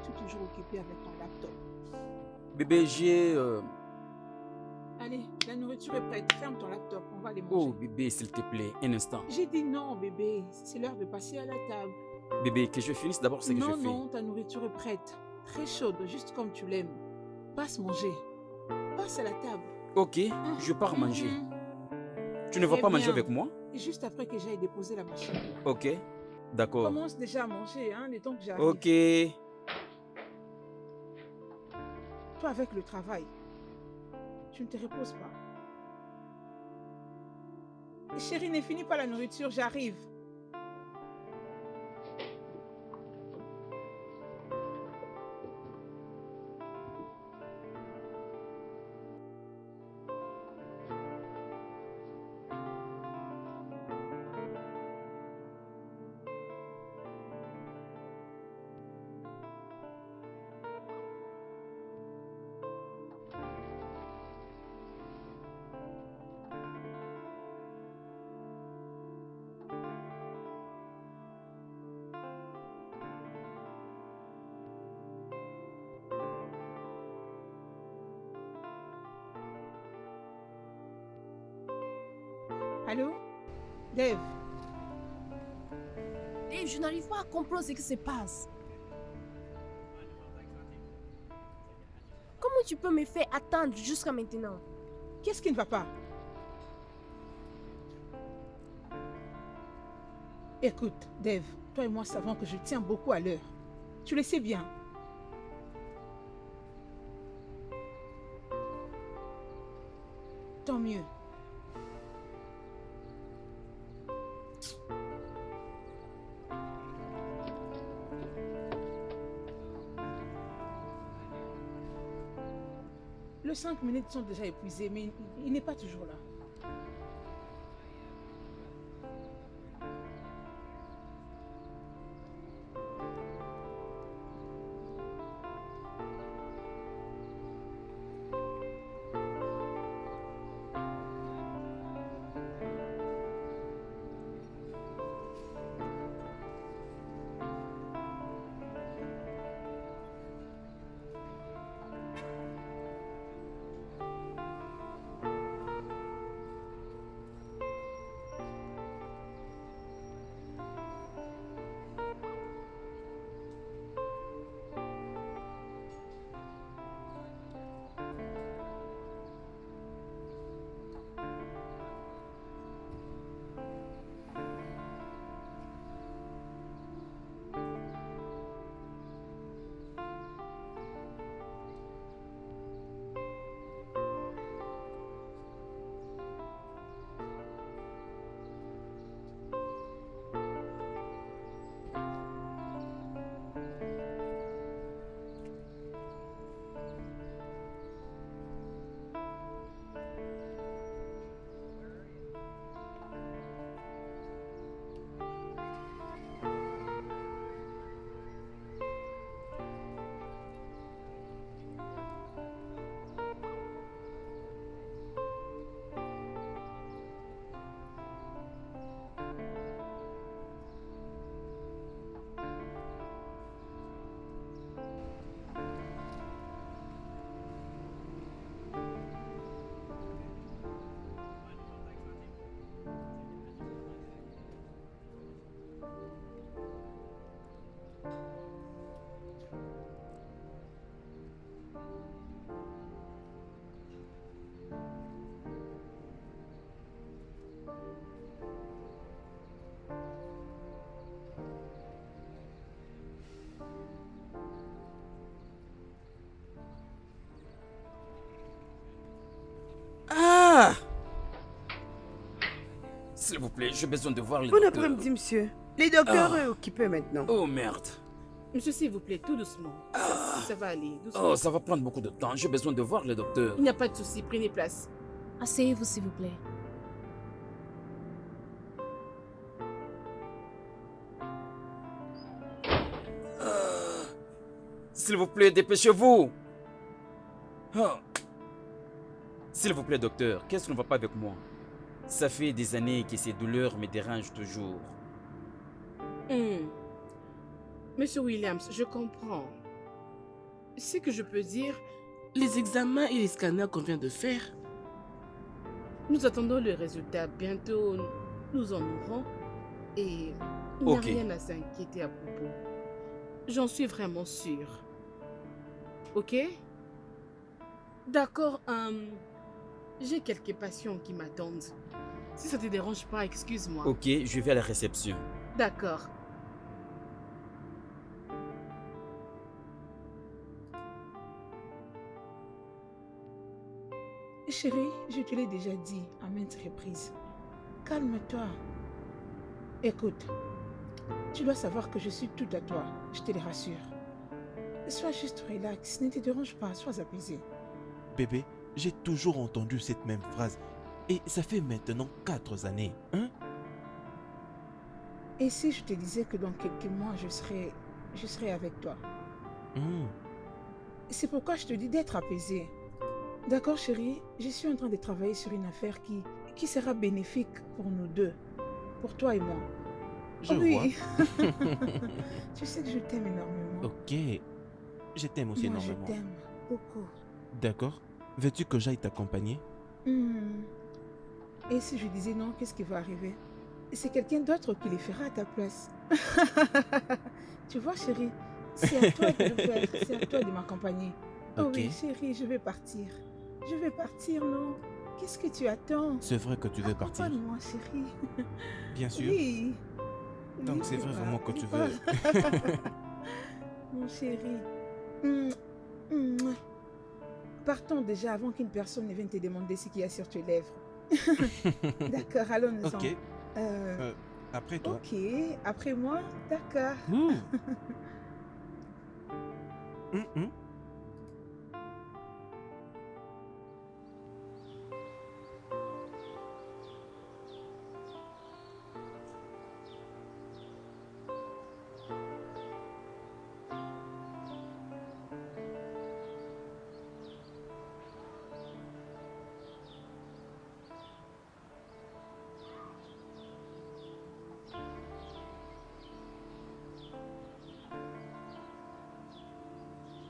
Es-tu toujours occupé avec ton laptop? Bébé, Allez, la nourriture est prête. Ferme ton laptop, on va aller Oh, manger. bébé, s'il te plaît, un instant. J'ai dit non, bébé. C'est l'heure de passer à la table. Bébé, que je finisse d'abord ce que je Non, fais. non, ta nourriture est prête. Très chaude, juste comme tu l'aimes. Passe manger. Passe à la table. Ok, je pars manger. Tu ne vas Très pas manger bien. avec moi? Juste après que j'aille déposer la machine. Ok, d'accord. Commence déjà à manger, hein, le temps que j'arrive. Ok. Toi avec le travail, tu ne te reposes pas. Chérie, ne finis pas la nourriture, j'arrive. Allô? Dave, Dave, je n'arrive pas à comprendre ce qui se passe. Comment tu peux me faire attendre jusqu'à maintenant? qu'est-ce qui ne va pas? Écoute, Dave, toi et moi savons que je tiens beaucoup à l'heure. Tu le sais bien. Tant mieux. Les 5 minutes sont déjà épuisées, mais il n'est pas toujours là. Ah! S'il vous plaît, j'ai besoin de voir le Bon docteur. après-midi, monsieur. Les docteurs Ah. est occupé maintenant. Oh merde. Monsieur, s'il vous plaît, tout doucement. Ça va aller, doucement. Oh, ça va prendre beaucoup de temps. J'ai besoin de voir le docteur. Il n'y a pas de souci, prenez place. Asseyez-vous, s'il vous plaît. S'il vous plaît, dépêchez-vous. Ah. S'il vous plaît, docteur, qu'est-ce qui ne va pas avec moi? Ça fait des années que ces douleurs me dérangent toujours. Monsieur Williams, je comprends. Ce que je peux dire, les examens et les scanners qu'on vient de faire, nous attendons le résultat. Bientôt, nous en aurons. Et il n'y a Ok. rien à s'inquiéter à propos. J'en suis vraiment sûre. Ok? D'accord, j'ai quelques patients qui m'attendent. Si ça te dérange pas, excuse-moi. Ok, je vais à la réception. D'accord. Chérie, je te l'ai déjà dit à maintes reprises. Calme-toi. Écoute, tu dois savoir que je suis tout à toi, je te le rassure. Sois juste relax, ne te dérange pas, sois apaisé. Bébé, j'ai toujours entendu cette même phrase. Et ça fait maintenant 4 années, hein? Et si je te disais que dans quelques mois, je serai avec toi? Hmm. C'est pourquoi je te dis d'être apaisé. D'accord, chérie, je suis en train de travailler sur une affaire qui sera bénéfique pour nous deux, pour toi et moi. Je Oh vois. oui. Tu sais que je t'aime énormément. Ok. Je t'aime aussi Moi, énormément. je t'aime beaucoup. D'accord. Veux-tu que j'aille t'accompagner? Hmm. Et si je disais non, qu'est-ce qui va arriver? C'est quelqu'un d'autre qui les fera à ta place. Tu vois, chérie, c'est à toi de le faire, c'est à toi de m'accompagner. Oh Ok. oui, chérie, je vais partir. Je vais partir, non? Qu'est-ce que tu attends? C'est vrai que tu veux partir. Accompagne-moi, chérie. Bien sûr. Oui. Donc Oui, c'est vrai pas, vraiment que tu pas. veux. Mon chéri. Mouah, mouah. Partons déjà avant qu'une personne ne vienne te demander ce qu'il y a sur tes lèvres. D'accord, allons-y. Ok. Après toi. Ok, après moi, d'accord. Ouh. Hum, hum.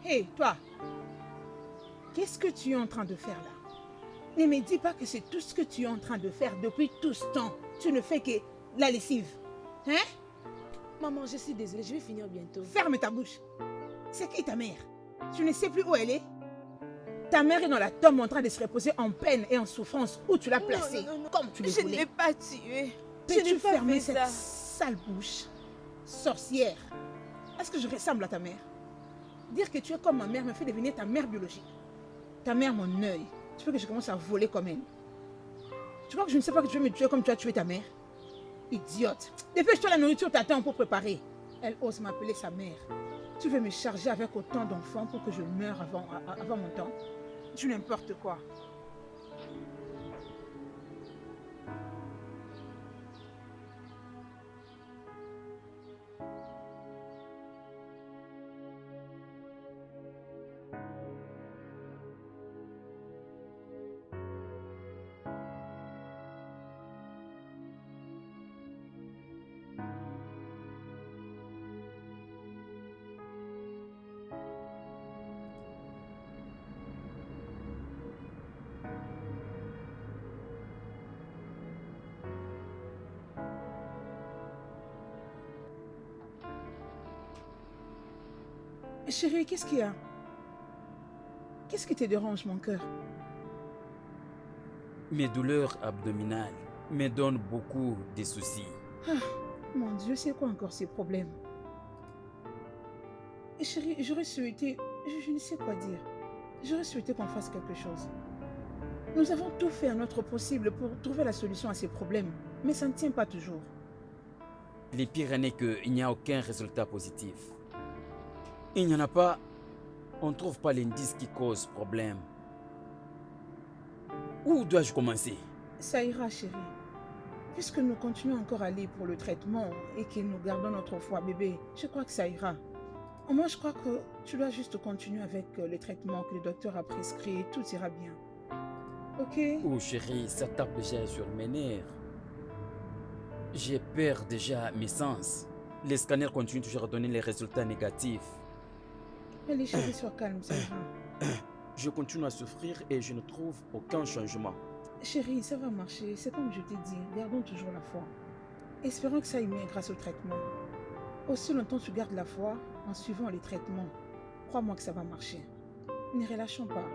Hé, toi, qu'est-ce que tu es en train de faire là? Ne me dis pas que c'est tout ce que tu es en train de faire depuis tout ce temps. Tu ne fais que la lessive. Hein? Maman, je suis désolée, je vais finir bientôt. Ferme ta bouche. C'est qui ta mère? Tu ne sais plus où elle est? Ta mère est dans la tombe en train de se reposer en peine et en souffrance où tu l'as placée, non. comme tu le Je ne voulais. l'ai pas tué. Je Peux-tu n'ai pas fermer fait cette ça. sale bouche? Sorcière. Est-ce que je ressemble à ta mère? Dire que tu es comme ma mère me fait devenir ta mère biologique. Ta mère, mon œil. Tu veux que je commence à voler comme elle? Tu crois que je ne sais pas que tu veux me tuer comme tu as tué ta mère? Idiote. Dépêche-toi, la nourriture t'attend pour préparer. Elle ose m'appeler sa mère. Tu veux me charger avec autant d'enfants pour que je meure avant mon temps? Tu n'importe quoi. Chérie, qu'est-ce qu'il y a? Qu'est-ce qui te dérange, mon cœur? Mes douleurs abdominales me donnent beaucoup de soucis. Mon Dieu, c'est quoi encore ces problèmes? Chérie, j'aurais souhaité... Je ne sais quoi dire. J'aurais souhaité qu'on fasse quelque chose. Nous avons tout fait à notre possible pour trouver la solution à ces problèmes, mais ça ne tient pas toujours. Le pire n'est qu'il n'y a aucun résultat positif. Il n'y en a pas. On ne trouve pas l'indice qui cause problème. Où dois-je commencer? Ça ira, chérie. Puisque nous continuons encore à aller pour le traitement et que nous gardons notre foi, bébé, je crois que ça ira. Moi, je crois que tu dois juste continuer avec les traitements que le docteur a prescrits et tout ira bien. Ok? Oh chérie, ça tape déjà sur mes nerfs. J'ai peur déjà mes sens. Les scanners continuent toujours à donner les résultats négatifs. Allez, chérie, sois calme, ça ira. Je continue à souffrir et je ne trouve aucun changement. Chérie, ça va marcher. C'est comme je t'ai dit, gardons toujours la foi. Espérons que ça aille mieux grâce au traitement. Aussi longtemps tu gardes la foi en suivant les traitements, crois-moi que ça va marcher. Ne relâchons pas.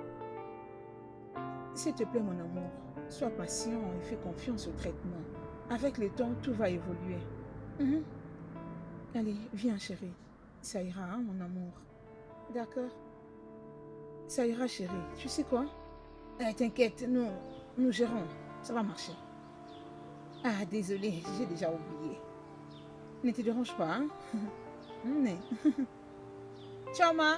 S'il te plaît, mon amour, sois patient et fais confiance au traitement. Avec le temps, tout va évoluer. Mhm. Allez, viens, chérie. Ça ira, hein, mon amour. D'accord? Ça ira, chérie. Tu sais quoi? T'inquiète, nous gérons. Ça va marcher. Ah, désolée, j'ai déjà oublié. Ne te dérange pas, hein? Mais... Choma!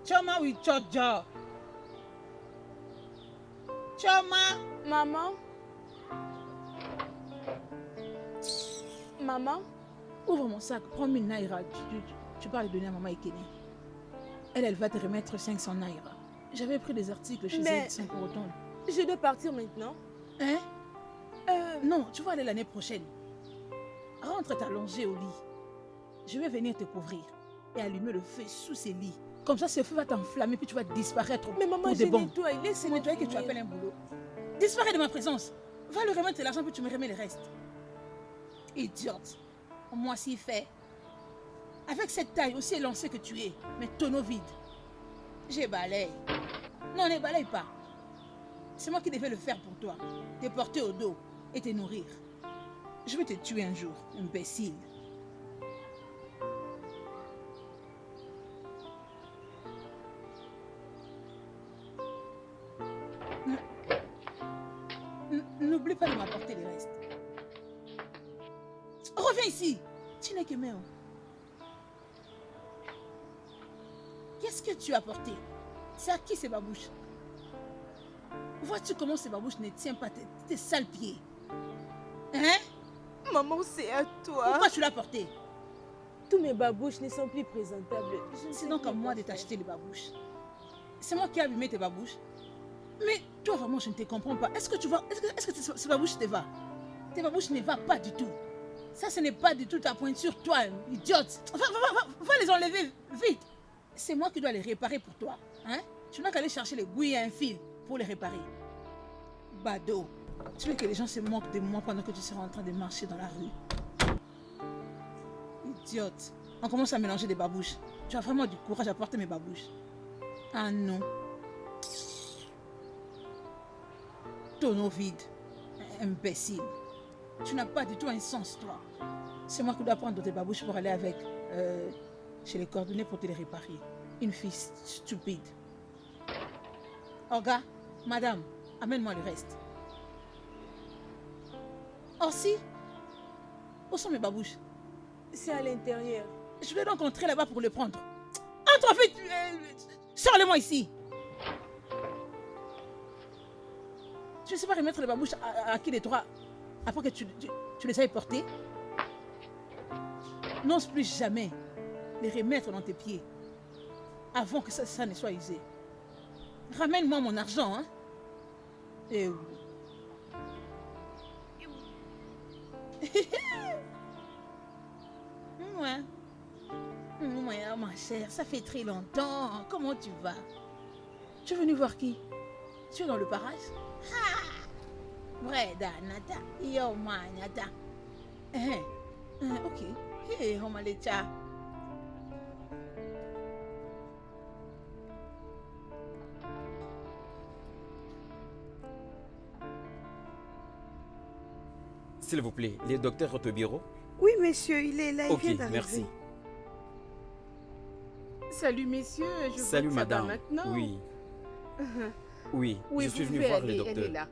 Choma, oui, Chojo! Choma! Maman? Maman? Ouvre mon sac, prends 1000 naira. Tu vas les donner à maman Ekene. Elle va te remettre 500 naira. J'avais pris des articles chez elle sans pour autant. Je dois partir maintenant. Hein? Non, tu vas aller l'année prochaine. Rentre t'allonger au lit. Je vais venir te couvrir et allumer le feu sous ces lits. Comme ça, ce feu va t'enflammer puis tu vas disparaître. Mais maman, pour je de bon. nettoie. C'est nettoyer que tu appelles un boulot. Disparais de ma présence. Va lui remettre l'argent puis tu me remets le reste. Idiote. Moi, s'il fait. Avec cette taille aussi élancée que tu es, mais tonneau vide. J'ai balaye. Non, ne balaye pas. C'est moi qui devais le faire pour toi. Te porter au dos et te nourrir. Je vais te tuer un jour, imbécile. N'oublie pas de m'apporter le reste. Reviens ici. Tu n'es que Méo. Qu'est-ce que tu as apporté? C'est à qui ces babouches? Vois-tu comment ces babouches ne tiennent pas tes sales pieds? Hein? Maman, c'est à toi. Pourquoi tu l'as porté? Tous mes babouches ne sont plus présentables. C'est donc à moi de t'acheter les babouches. C'est moi qui ai abîmé tes babouches. Mais toi, vraiment, je ne te comprends pas. Est-ce que tu vois... Est-ce que ces babouches te va? Tes babouches ne va pas du tout. Ça, ce n'est pas du tout ta pointure, toi, idiote. Va les enlever vite. C'est moi qui dois les réparer pour toi. Hein? Tu n'as qu'à aller chercher les gouilles et un fil pour les réparer. Bado. Tu veux que les gens se moquent de moi pendant que tu seras en train de marcher dans la rue? Idiote. On commence à mélanger des babouches. Tu as vraiment du courage à porter mes babouches. Ah non. Tonneau vide. Imbécile. Tu n'as pas du tout un sens, toi. C'est moi qui dois prendre tes babouches pour aller avec chez les coordonnées pour te les réparer. Une fille stupide. Olga, madame, amène-moi le reste. Oh si? Où sont mes babouches? C'est à l'intérieur. Je vais donc entrer là-bas pour le prendre. Entre vite! Sors-les-moi ici! Tu ne sais pas remettre les babouches à qui les trois après que tu les aies portées? N'ose plus jamais les remettre dans tes pieds avant que ça ne soit usé. Ramène-moi mon argent, hein? Et où? Ouais. Ouais, ma chère, ça fait très longtemps. Comment tu vas? Tu es venu voir qui? Tu es dans le parage? Breda, nata. Yo, ma, nata. Ok. Hey, Homalecha. S'il vous plaît, le docteur est au bureau? Oui, monsieur, il est là, il Ok, vient d'arriver. merci. Salut messieurs, je Salut vois que ça va madame. maintenant. Oui. Oui, Oui, je suis vous venu pouvez voir le aller, docteur. elle est là.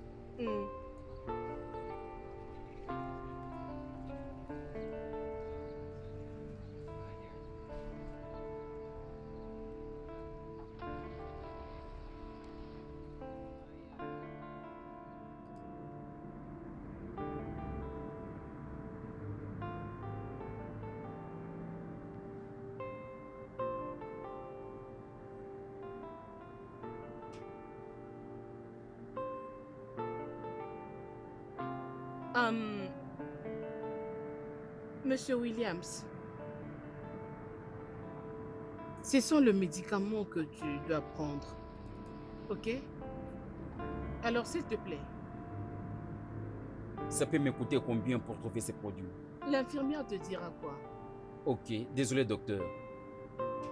Monsieur Williams, Ce sont les médicaments que tu dois prendre. Ok? Alors, s'il te plaît, Ça peut me coûter combien pour trouver ces produits? l'infirmière te dira quoi? Ok, désolé docteur.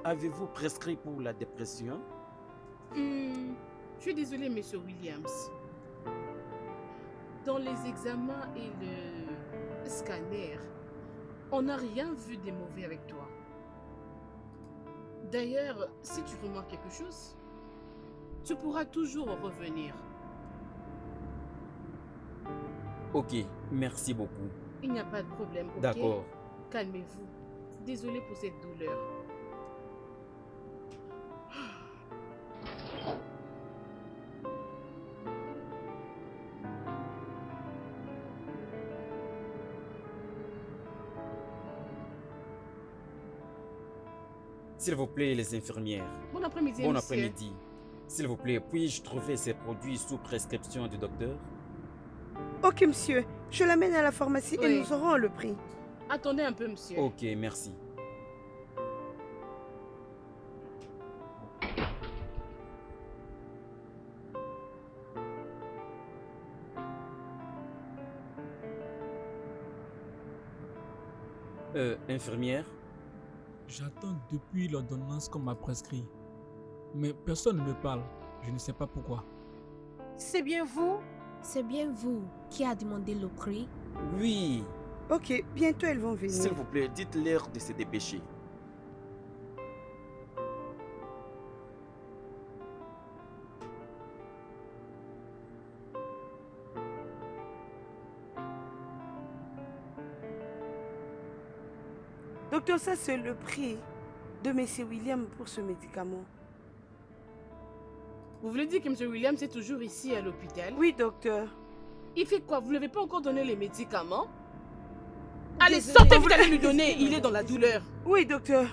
Avez-vous prescrit pour la dépression? Je suis désolée, monsieur Williams. Dans les examens et le scanner, on n'a rien vu de mauvais avec toi. D'ailleurs, si tu remarques quelque chose, tu pourras toujours revenir. Ok, merci beaucoup. Il n'y a pas de problème, ok? D'accord. Calmez-vous. Désolée pour cette douleur. S'il vous plaît, les infirmières. Bon après-midi, Bon monsieur. après-midi. S'il vous plaît, puis-je trouver ces produits sous prescription du docteur? Ok, monsieur. Je l'amène à la pharmacie et Oui. nous aurons le prix. Attendez un peu, monsieur. Ok, merci. Infirmière? J'attends depuis l'ordonnance qu'on m'a prescrit. Mais personne ne me parle. Je ne sais pas pourquoi. C'est bien vous? C'est bien vous qui a demandé le prix. Oui. Ok, bientôt elles vont venir. S'il vous plaît, dites-leur de se dépêcher. Docteur, ça c'est le prix de monsieur William pour ce médicament. Vous voulez dire que monsieur Williams est toujours ici à l'hôpital? Oui, docteur. Il fait quoi? Vous ne lui avez pas encore donné les médicaments? Allez, Désolée. sortez vite, allez lui donner. Il est dans la douleur. Oui, docteur.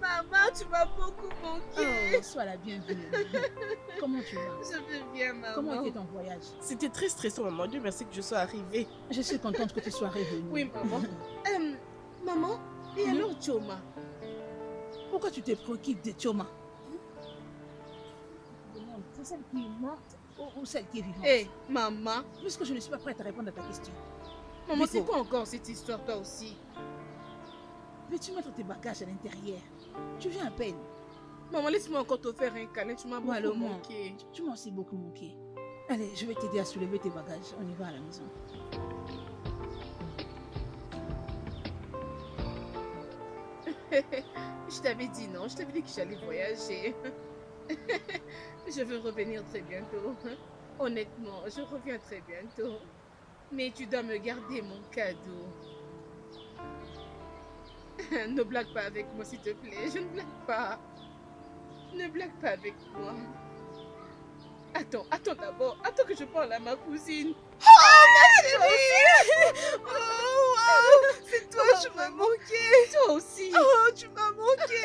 Maman, tu m'as beaucoup manqué. Oh, sois la bienvenue. Comment tu vas? Je vais bien, maman. Comment était ton voyage? C'était très stressant, maman. Dieu merci que je sois arrivée. Je suis contente que tu sois revenue. Oui, maman. Maman, et Mhm. alors Choma? Pourquoi tu te préoccupes de Choma? C'est celle qui est morte ou celle qui est vivante? Hé, maman. Puisque je ne suis pas prête à répondre à ta question. Maman, c'est Nico. quoi encore cette histoire, toi aussi? Peux-tu mettre tes bagages à l'intérieur? Tu viens à peine. Maman, laisse-moi encore te faire un câlin. Tu m'as beaucoup alors, moi. manqué. Tu m'as aussi beaucoup manqué. Allez, je vais t'aider à soulever tes bagages. On y va à la maison. Je t'avais dit non. Je t'avais dit que j'allais voyager. Je veux revenir très bientôt. Honnêtement, je reviens très bientôt. Mais tu dois me garder mon cadeau. Ne blague pas avec moi, s'il te plaît. Je ne blague pas. Ne blague pas avec moi. Attends d'abord. Attends que je parle à ma cousine. Oh, ma chérie! Oh, wow! C'est toi, tu m'as manqué. Toi aussi. Oh, tu m'as manqué.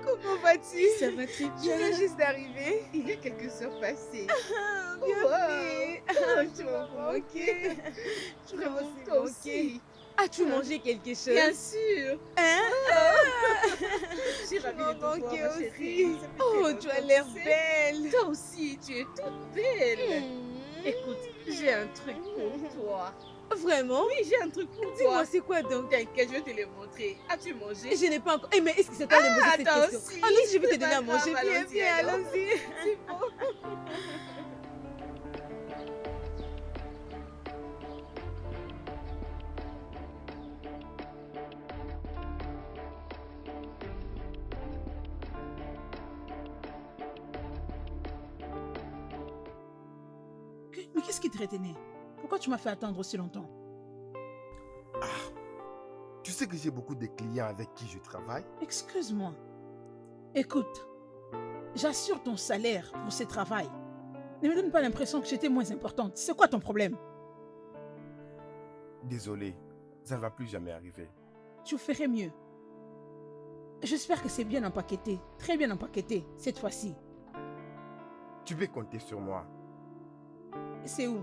Comment vas-tu? Ça va très bien. Je viens juste d'arriver. Il y a quelques heures passées. Bienvenue. Oh, tu m'as manqué. Tu m'as aussi toi aussi. As-tu mangé quelque chose? Bien sûr. J'ai ravi de te voir, ma chérie. Ça fait Oh, très tu as longtemps, l'air tu sais. belle. Toi aussi, tu es toute belle. Écoute, j'ai un truc pour toi. Vraiment? Oui, j'ai un truc pour toi. Dis-moi, c'est quoi donc? T'inquiète, je vais te le montrer. As-tu mangé? Je n'ai pas encore... Eh, mais est-ce que c'est toi de poser cette attends question? aussi. Allons-y, je vais te C'est donner pas à manger. grave, Viens, allons-y, viens, alors. allons-y. C'est bon. Mais qu'est-ce qui te retenait? Pourquoi tu m'as fait attendre aussi longtemps? Tu sais que j'ai beaucoup de clients avec qui je travaille. Excuse-moi. Écoute, j'assure ton salaire pour ce travail. Ne me donne pas l'impression que j'étais moins importante. C'est quoi ton problème? Désolé, ça ne va plus jamais arriver. Tu ferais mieux. J'espère que c'est bien empaqueté, très bien empaqueté, cette fois-ci. Tu peux compter sur moi. C'est où?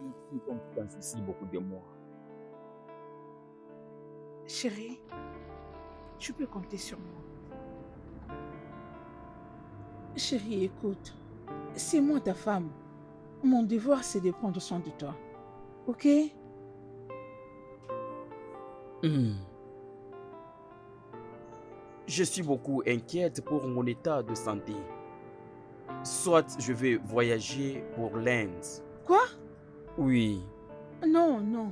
Merci comme tu t'en soucies beaucoup de moi. Chérie, tu peux compter sur moi. Chérie, écoute, c'est moi ta femme. Mon devoir, c'est de prendre soin de toi. Ok? Je suis beaucoup inquiète pour mon état de santé. Soit je vais voyager pour l'Inde. Quoi? Oui. Non, non.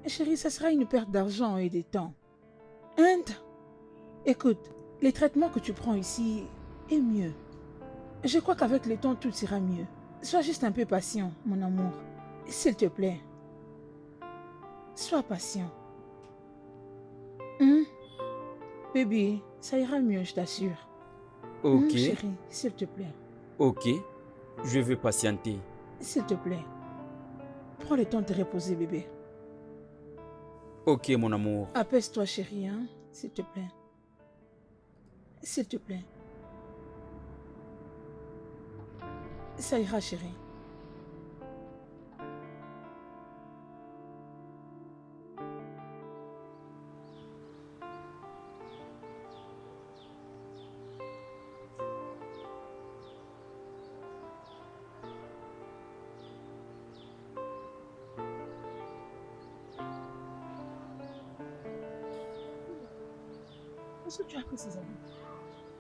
Chérie, ça sera une perte d'argent et de temps. Inde? Écoute, les traitements que tu prends ici est mieux. Je crois qu'avec le temps, tout ira mieux. Sois juste un peu patient, mon amour. S'il te plaît. Sois patient. Bébé, ça ira mieux, je t'assure. Ok. Chérie, s'il te plaît. Ok. Je vais patienter. S'il te plaît. Prends le temps de te reposer, bébé. Ok, mon amour. Apaise-toi, chérie, hein? S'il te plaît. S'il te plaît. Ça ira, chérie. Est-ce que tu as pris ces habits?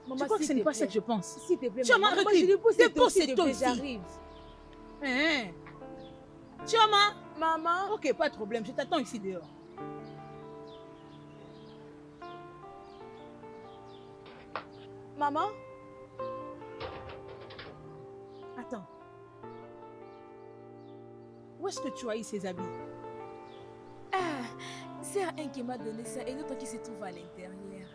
Maman, Tu crois que s'il ce n'est te pas ça plaît. que je pense? S'il te plaît, Chioma, maman. Maman, recule. je dépose Dépose cette cette eau, eau s'il te plaît, ici. j'arrive. Chioma! Maman. Ok, pas de problème, je t'attends ici dehors. Maman. Attends. Où est-ce que tu as eu ces habits? Ah, c'est un qui m'a donné ça et l'autre qui se trouve à l'intérieur.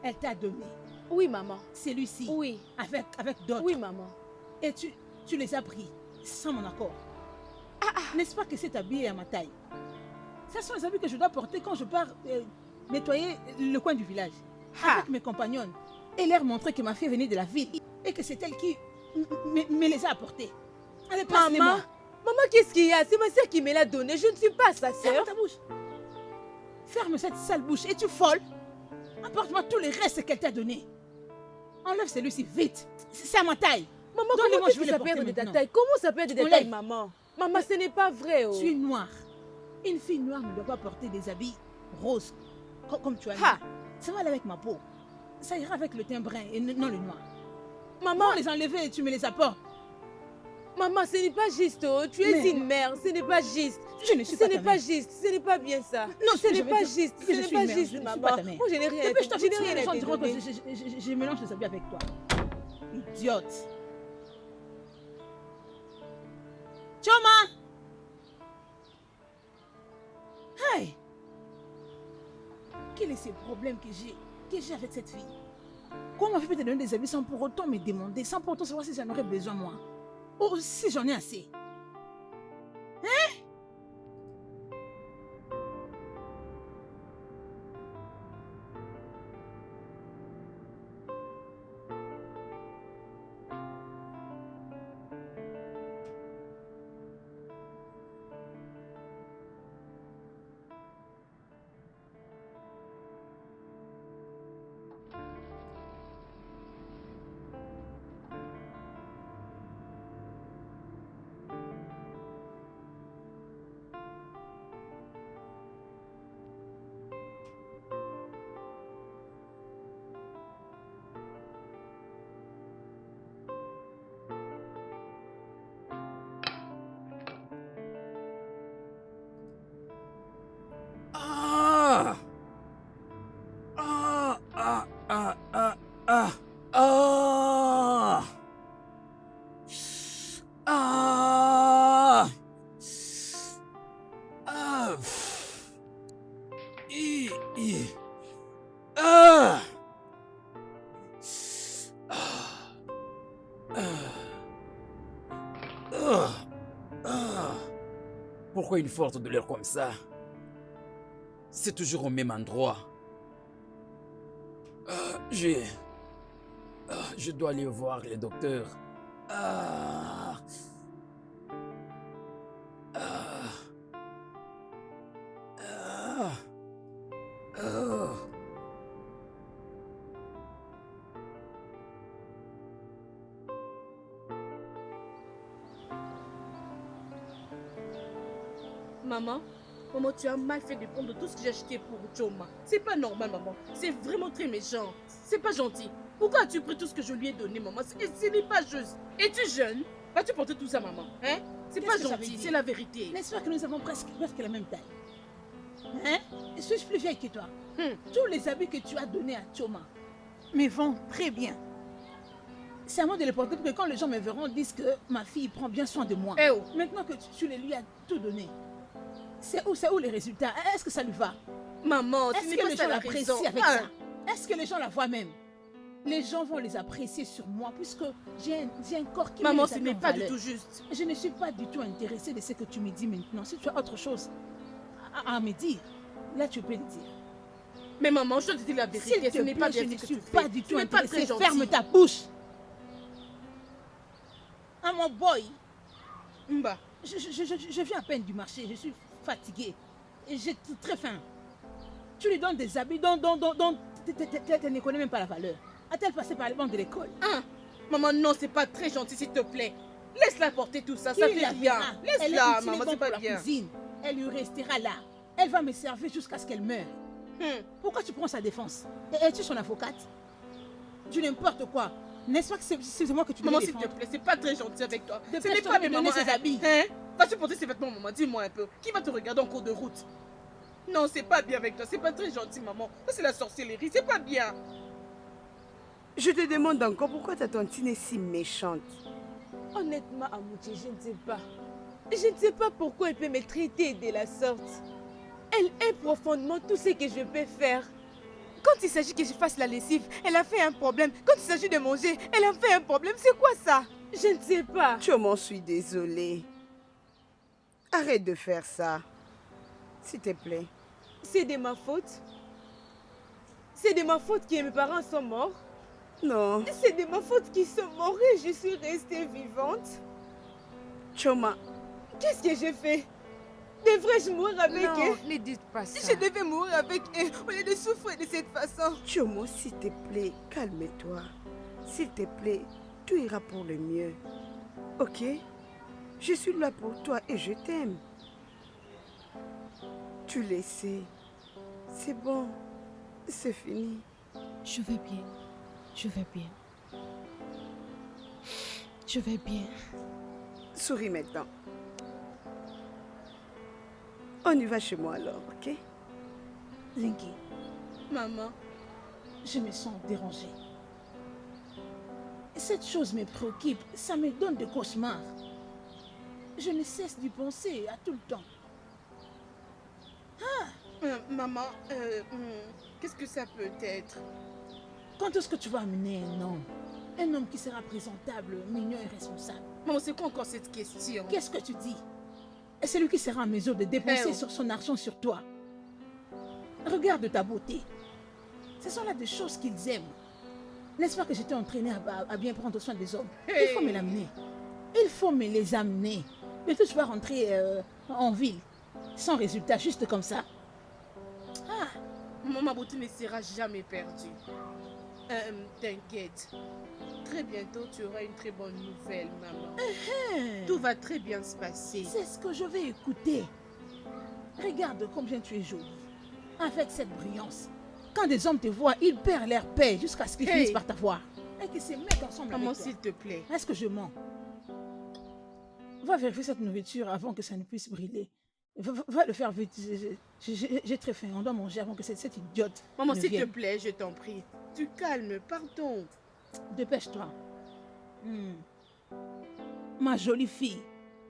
Elle t'a donné. Oui, maman. Celui-ci. Oui. Avec d'autres. Oui, maman. Et tu les as pris sans mon accord. N'est-ce pas que cet habit est à ma taille? Ce sont les habits que je dois porter quand je pars nettoyer le coin du village. Avec mes compagnons. Et leur montrer que ma fille venait de la ville. Et que c'est elle qui me les a apportés. Allez, passe-les-moi. Maman, qu'est-ce qu'il y a? C'est ma soeur qui me l'a donné. Je ne suis pas sa soeur. Ferme ta bouche. Ferme cette sale bouche. Es-tu folle? Apporte-moi tous les restes qu'elle t'a donnés. Enlève celui-ci vite. C'est à ma taille. Maman, Donne-les-moi, comment je vais ça les perd porter de ta maintenant. taille? Comment ça perd de ta taille, Enlève. maman? Maman, ce n'est pas vrai. Oh. Tu es noire. Une fille noire ne doit pas porter des habits roses comme tu as mis. Ça va aller avec ma peau. Ça ira avec le teint brun et non le noir. Maman, les enlever et tu me les apportes. Maman, ce n'est pas juste. Oh. Tu es une mère. Ce n'est pas juste. Je ne suis Ce pas n'est ta pas mère. juste. Ce n'est pas bien ça. Non, ce n'est pas juste. Ce que je n'est suis pas une mère, juste, je ne suis maman. pas ta mère. Moi, je n'ai rien à Dépêche-toi, je n'ai les rien gens à te diront que donner. je mélange les habits avec toi. Idiote. Chioma! Hey! Quels sont ces problèmes que j'ai avec cette fille? Comment je peux te donner des habits sans pour autant me demander, sans pour autant savoir si j'en aurais besoin moi? Ou si j'en ai assez? Hein? Ah, ah. Pourquoi une forte douleur comme ça? C'est toujours au même endroit. Je dois aller voir le docteur. Ah. Ah. Ah. Ah. Maman, tu as mal fait de prendre tout ce que j'ai acheté pour Choma. C'est pas normal, maman. C'est vraiment très méchant. C'est pas gentil. Pourquoi as-tu pris tout ce que je lui ai donné, maman? Ce n'est pas juste. Es-tu jeune? Vas-tu porter tout ça, maman? Hein? C'est pas gentil, c'est la vérité. N'est-ce pas que nous avons presque la même taille? Hein? Suis-je plus vieille que toi? Tous les habits que tu as donnés à Choma me vont très bien. C'est à moi de les porter pour que quand les gens me verront, disent que ma fille prend bien soin de moi. Eh oh. Maintenant que tu lui as tout donné, c'est où les résultats? Est-ce que ça lui va? Maman, est-ce que les gens l'apprécient avec ça? Est-ce que les gens la voient même? Les gens vont les apprécier sur moi puisque j'ai un corps qui... Maman, ce n'est pas du tout juste. Je ne suis pas du tout intéressée de ce que tu me dis maintenant. Si tu as autre chose à me dire, là tu peux le dire. Mais maman, je te dis la vérité, ce n'est pas bien je ne ce que suis tu pas fais. du tout Ce n'est pas intéressée. très gentil. Ferme ta bouche. Ah mon boy. Mba. Je viens à peine du marché, je suis fatiguée. Et j'ai très faim. Tu lui donnes des habits dont tu ne connais même pas la valeur. A-t-elle passé par les bancs de l'école? Maman, non, c'est pas très gentil, s'il te plaît. Laisse-la porter tout ça, ça fait rien. Laisse-la, maman, c'est pas bien. Cuisine. Elle lui restera là. Elle va me servir jusqu'à ce qu'elle meure. Pourquoi tu prends sa défense? Es-tu son avocate? Du n'importe quoi. N'est-ce pas que c'est moi que tu dois Maman, défendre? s'il te plaît, c'est pas très gentil avec toi. Ce n'est Dépêche-toi pas de bien, donner maman. ses habits. Vas-tu porter ses vêtements, maman? Dis-moi un peu. Qui va te regarder en cours de route? Non, c'est pas bien avec toi. C'est pas très gentil, maman. Ça, c'est la sorcellerie. C'est pas bien. Je te demande encore pourquoi ta tantine est si méchante. Honnêtement, Amouti, je ne sais pas. Je ne sais pas pourquoi elle peut me traiter de la sorte. Elle est profondément tout ce que je peux faire. Quand il s'agit que je fasse la lessive, elle a fait un problème. Quand il s'agit de manger, elle a fait un problème. C'est quoi ça? Je ne sais pas. Je m'en suis désolée. Arrête de faire ça. S'il te plaît. C'est de ma faute? C'est de ma faute que mes parents sont morts? Non. C'est de ma faute qu'ils sont morts et je suis restée vivante? Choma. Qu'est-ce que j'ai fait? Devrais-je mourir avec eux? Non, ne dites pas ça. Je devais mourir avec eux au lieu de souffrir de cette façon. Chomo, s'il te plaît, calme-toi. S'il te plaît, tout ira pour le mieux. Ok? Je suis là pour toi et je t'aime. Tu le sais. C'est bon. C'est fini. Je vais bien. Je vais bien. Je vais bien. Souris maintenant. On y va chez moi alors, ok? Zinki, Maman, je me sens dérangée. Cette chose me préoccupe, ça me donne des cauchemars. Je ne cesse d'y penser à tout le temps. maman, qu'est-ce que ça peut être? Quand est-ce que tu vas amener un homme? Un homme qui sera présentable, mignon et responsable. Maman, c'est quoi encore cette question? Qu'est-ce que tu dis? Et c'est lui qui sera en mesure de dépenser Eh oh. sur son argent sur toi. Regarde ta beauté. Ce sont là des choses qu'ils aiment. N'est-ce pas que j'étais entraînée à bien prendre soin des hommes? Il faut me l'amener. Il faut me les amener. Bientôt, tu vas rentrer en ville. Sans résultat, juste comme ça. Maman, ma beauté ne sera jamais perdue. T'inquiète. Très bientôt, tu auras une très bonne nouvelle, maman. Tout va très bien se passer. C'est ce que je vais écouter. Regarde combien tu es jolie. Avec cette brillance. Quand des hommes te voient, ils perdent leur paix jusqu'à ce qu'ils finissent par t'avoir. Et qu'ils se mettent ensemble Maman, avec toi. s'il te plaît. Est-ce que je mens? Va vérifier cette nourriture avant que ça ne puisse brûler. Va le faire vite. J'ai très faim. On doit manger avant que cette idiote Maman, ne s'il te vienne. plaît, je t'en prie. Tu calmes, pardon. Dépêche-toi. Ma jolie fille,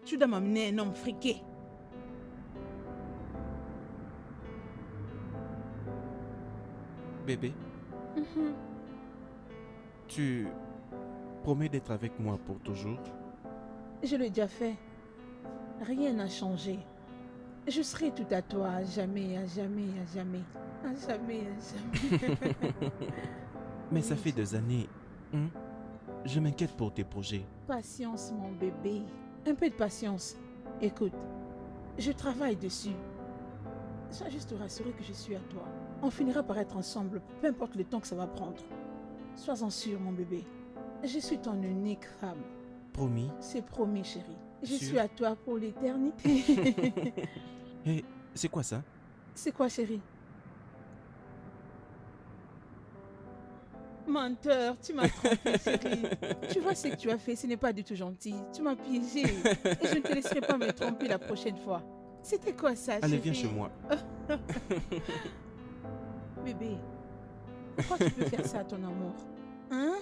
tu dois m'amener un homme friqué. Bébé, tu promets d'être avec moi pour toujours? Je l'ai déjà fait. Rien n'a changé. Je serai tout à toi, à jamais, à jamais, à jamais. À jamais, à jamais. Mais ça fait des années. Hein? Je m'inquiète pour tes projets. Patience, mon bébé. Un peu de patience. Écoute, je travaille dessus. Sois juste rassuré que je suis à toi. On finira par être ensemble, peu importe le temps que ça va prendre. Sois-en sûr, mon bébé. Je suis ton unique femme. Promis? C'est promis, chérie. Je Sûr? suis à toi pour l'éternité. Hé, c'est quoi ça? C'est quoi, chérie? Menteur, tu m'as trompé, chérie. Tu vois ce que tu as fait, ce n'est pas du tout gentil. Tu m'as piégé. Et je ne te laisserai pas me tromper la prochaine fois. C'était quoi ça, Allez, chérie? viens chez moi. Bébé, pourquoi tu peux faire ça à ton amour? Hein?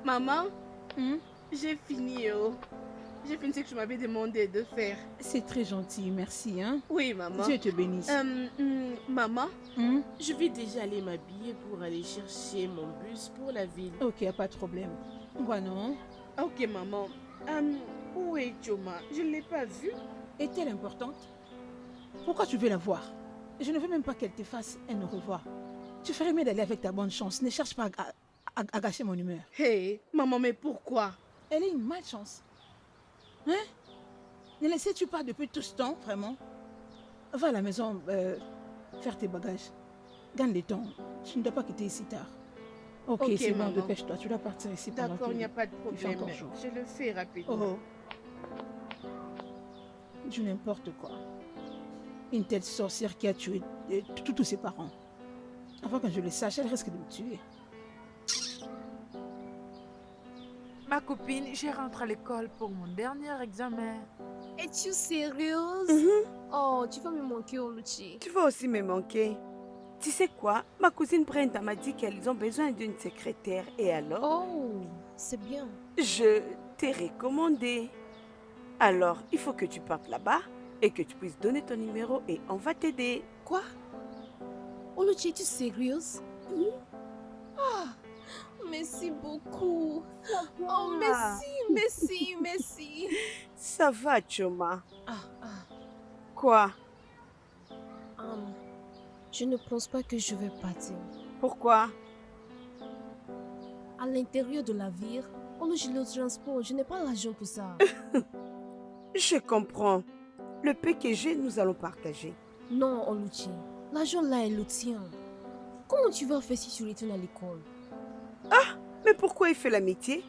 Maman, Hmm? j'ai fini, oh. J'ai fini ce que tu m'avais demandé de faire. C'est très gentil, merci, hein? Oui, maman. Dieu te bénisse. Maman, Hmm? je vais déjà aller m'habiller pour aller chercher mon bus pour la ville. Ok, pas de problème. Quoi non? Ok, maman. Où est Choma? Je ne l'ai pas vue. Est-elle importante? Pourquoi tu veux la voir? Je ne veux même pas qu'elle te fasse un au revoir. Tu ferais mieux d'aller avec ta bonne chance. Ne cherche pas à gâcher mon humeur. Hé, maman, mais pourquoi? Elle est une malchance. Hein? Ne laissais-tu pas depuis tout ce temps, vraiment? Va à la maison faire tes bagages. Gagne le temps. Tu ne dois pas quitter ici tard. Ok, Ok, c'est bon, maman. dépêche-toi. Tu dois partir ici pendant D'accord, que il n'y a pas de il fait problème. encore jour. Je le fais rapidement. Oh, du n'importe quoi. Une telle sorcière qui a tué tous ses parents. Avant que je le sache, elle risque de me tuer. Ma copine, je rentre à l'école pour mon dernier examen. Es-tu sérieuse? Oh, tu vas me manquer, Oluchi. Tu vas aussi me manquer. Tu sais quoi? Ma cousine Brenda m'a dit qu'elles ont besoin d'une secrétaire. Et alors? Oh, c'est bien. Je t'ai recommandé. Alors, il faut que tu partes là-bas et que tu puisses donner ton numéro et on va t'aider. Quoi? Oluchi, es-tu sérieuse? Ah, merci beaucoup. Oh, merci. Ça va, Choma. Ah, Quoi? je ne pense pas que je vais partir. Pourquoi? À l'intérieur de la ville, Oluchi, le transport, je n'ai pas l'argent pour ça. Je comprends. Le peu que j'ai, nous allons partager. Non, Oluchi, l'argent là est le tien. Comment tu vas faire si tu retournes à l'école? Mais pourquoi il fait l'amitié?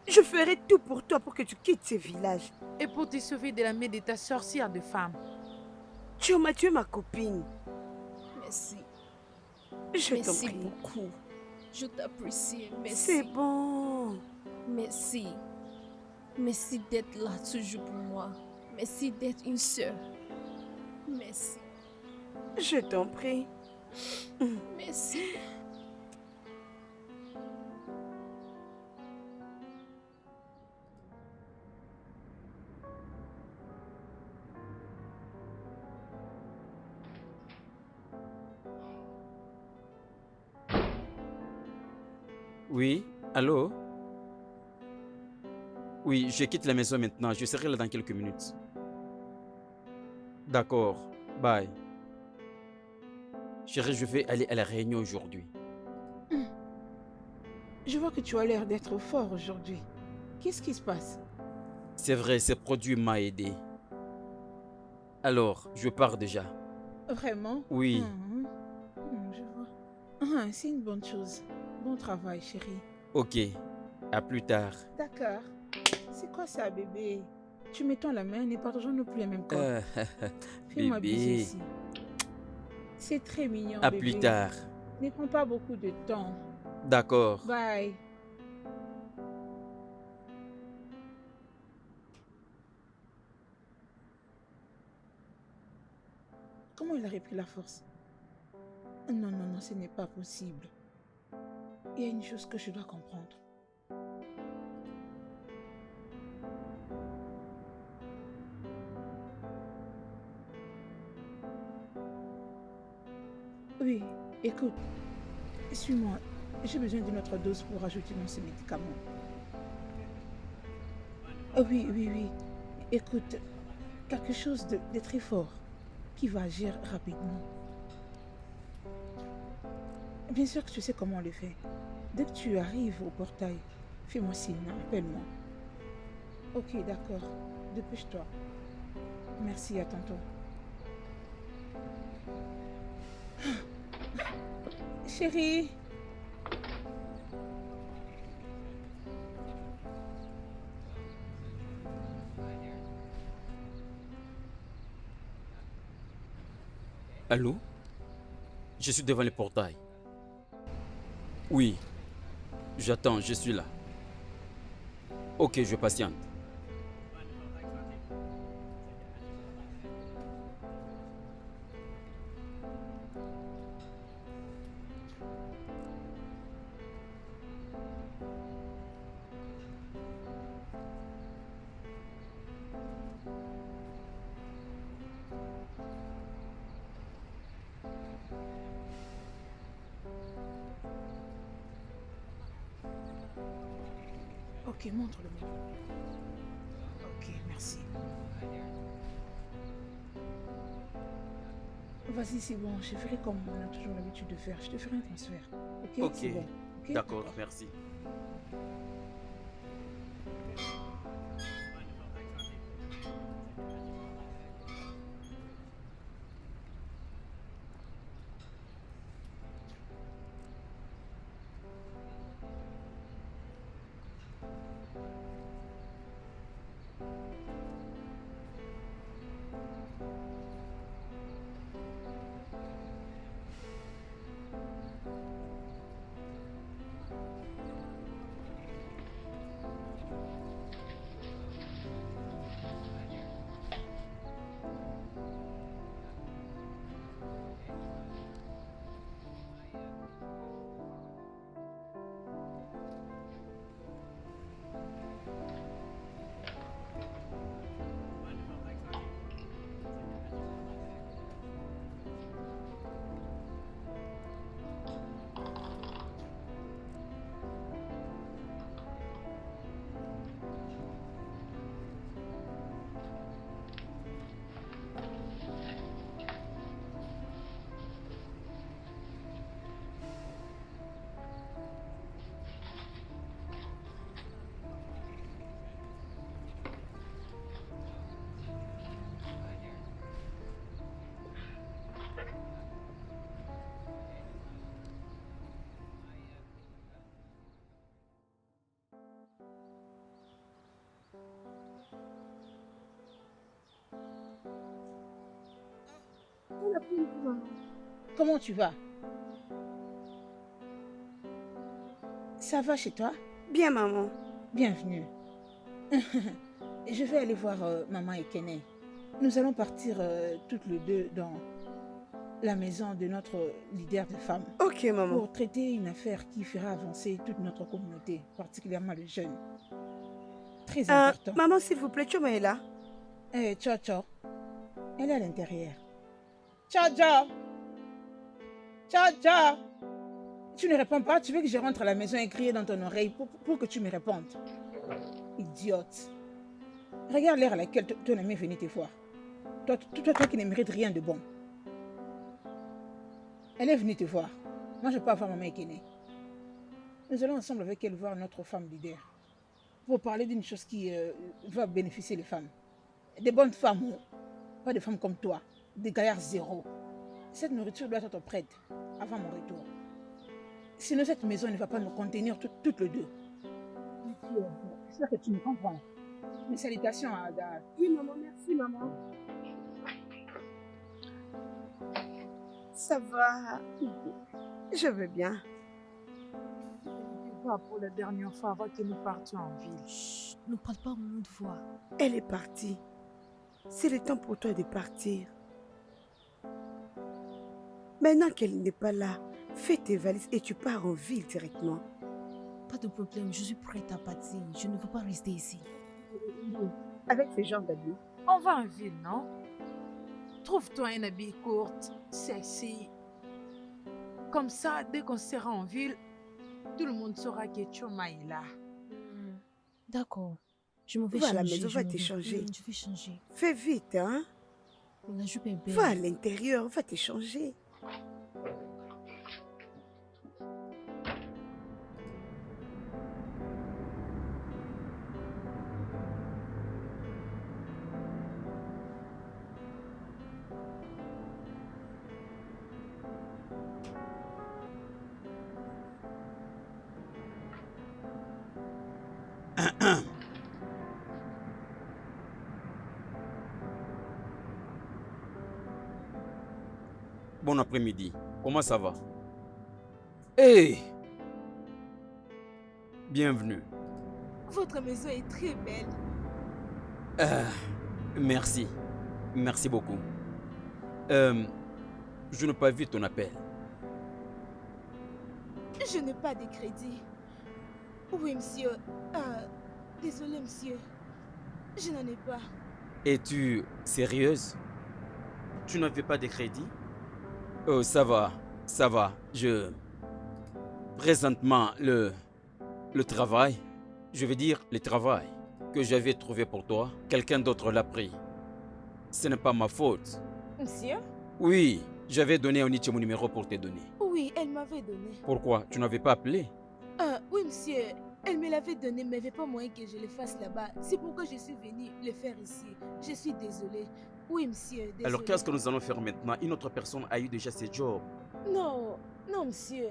Je ferai tout pour toi pour que tu quittes ce village. Et pour te sauver de la main de ta sorcière de femme. Choma, tu es ma copine. Merci. Je t'en Merci prie. beaucoup. Je t'apprécie. Merci. C'est bon. Merci. Merci d'être là toujours pour moi. Merci d'être une sœur. Merci. Je t'en prie. Merci. Oui, allô? Oui, je quitte la maison maintenant. Je serai là dans quelques minutes. D'accord, bye. Chérie, je vais aller à la réunion aujourd'hui. Je vois que tu as l'air d'être fort aujourd'hui. Qu'est-ce qui se passe? C'est vrai, ce produit m'a aidé. Alors, je pars déjà. Vraiment? Oui. Je vois. C'est une bonne chose. Bon travail, chérie. Ok, à plus tard. D'accord. C'est quoi ça, bébé? Tu mets-toi la main, ne partageons plus les mêmes corps. Fais-moi bisous bébé. ici. C'est très mignon, À bébé. plus tard. Ne prends pas beaucoup de temps. D'accord. Bye. Comment il a repris la force? Non, ce n'est pas possible. Il y a une chose que je dois comprendre. Oui, écoute, suis-moi. J'ai besoin d'une autre dose pour rajouter dans ces médicaments. Oui, oui, oui. Écoute, quelque chose de très fort qui va agir rapidement. Bien sûr que tu sais comment on le fait. Dès que tu arrives au portail, fais-moi signe, appelle-moi. Ok, d'accord. Dépêche-toi. Merci, à tantôt. Chérie. Allô? Je suis devant le portail. Oui, j'attends, je suis là. Ok, je patiente. Ok, montre-le-moi. Ok, merci. Vas-y, c'est bon. Je ferai comme on a toujours l'habitude de faire. Je te ferai un transfert. Ok, Ok, c'est bon. Ok, d'accord, merci. comment tu vas? Ça va chez toi? Bien, maman. Bienvenue. Je vais aller voir maman et Kené. Nous allons partir toutes les deux dans la maison de notre leader de femmes. Ok, maman. Pour traiter une affaire qui fera avancer toute notre communauté, particulièrement les jeunes. Très important. Maman, s'il vous plaît, Choma est là. Ciao, ciao. Elle est à l'intérieur. Ciao, ciao. Ciao, ciao. Tu ne réponds pas, tu veux que je rentre à la maison et crier dans ton oreille pour que tu me répondes. Idiote. Regarde l'heure à laquelle ton ami est venu te voir. Toi qui ne mérites rien de bon. Elle est venue te voir. Moi, je peux avoir maman Ekene. Nous allons ensemble avec elle voir notre femme leader. Pour parler d'une chose qui va bénéficier les femmes. Des bonnes femmes, pas des femmes comme toi. Des gaillards zéro. Cette nourriture doit être prête avant mon retour. Sinon, cette maison ne va pas nous contenir toutes les deux. J'espère que tu me comprends. Mes salutations à Ada. Oui, maman, merci, maman. Ça va. Je vais bien. Pour la dernière fois avant que nous partions en ville. Chut, ne parle pas en haute voix. Elle est partie. C'est le temps pour toi de partir. Maintenant qu'elle n'est pas là, fais tes valises et tu pars en ville directement. Pas de problème, je suis prête à partir. Je ne veux pas rester ici. Avec ces gens d'habits. On va en ville, non? Trouve-toi un habit court, sexy. Comme ça, dès qu'on sera en ville, tout le monde saura que Choma est là. D'accord. Je me vais Va à la changer. maison, je va me te vais- changer. Je vais changer. Fais vite, hein. La jupe est belle. Va à l'intérieur, va te changer. Bon après-midi. Comment ça va? Hey! Bienvenue. Votre maison est très belle. Merci. Merci beaucoup. Je n'ai pas vu ton appel. Je n'ai pas de crédit. Oui, monsieur. Désolé, monsieur. Je n'en ai pas. Es-tu sérieuse? Tu n'avais pas de crédit? Oh, ça va. Ça va. Présentement, le travail, je veux dire le travail que j'avais trouvé pour toi, quelqu'un d'autre l'a pris. Ce n'est pas ma faute. Monsieur? Oui, j'avais donné à Oniche mon numéro pour te donner. Oui, elle m'avait donné. Pourquoi? Tu n'avais pas appelé? Oui, monsieur. Elle me l'avait donné, mais il n'y avait pas moyen que je le fasse là-bas. C'est pourquoi je suis venue le faire ici. Je suis désolée. Oui, monsieur. Désolée. Alors qu'est-ce que nous allons faire maintenant? Une autre personne a eu déjà ce job. Non, non, monsieur.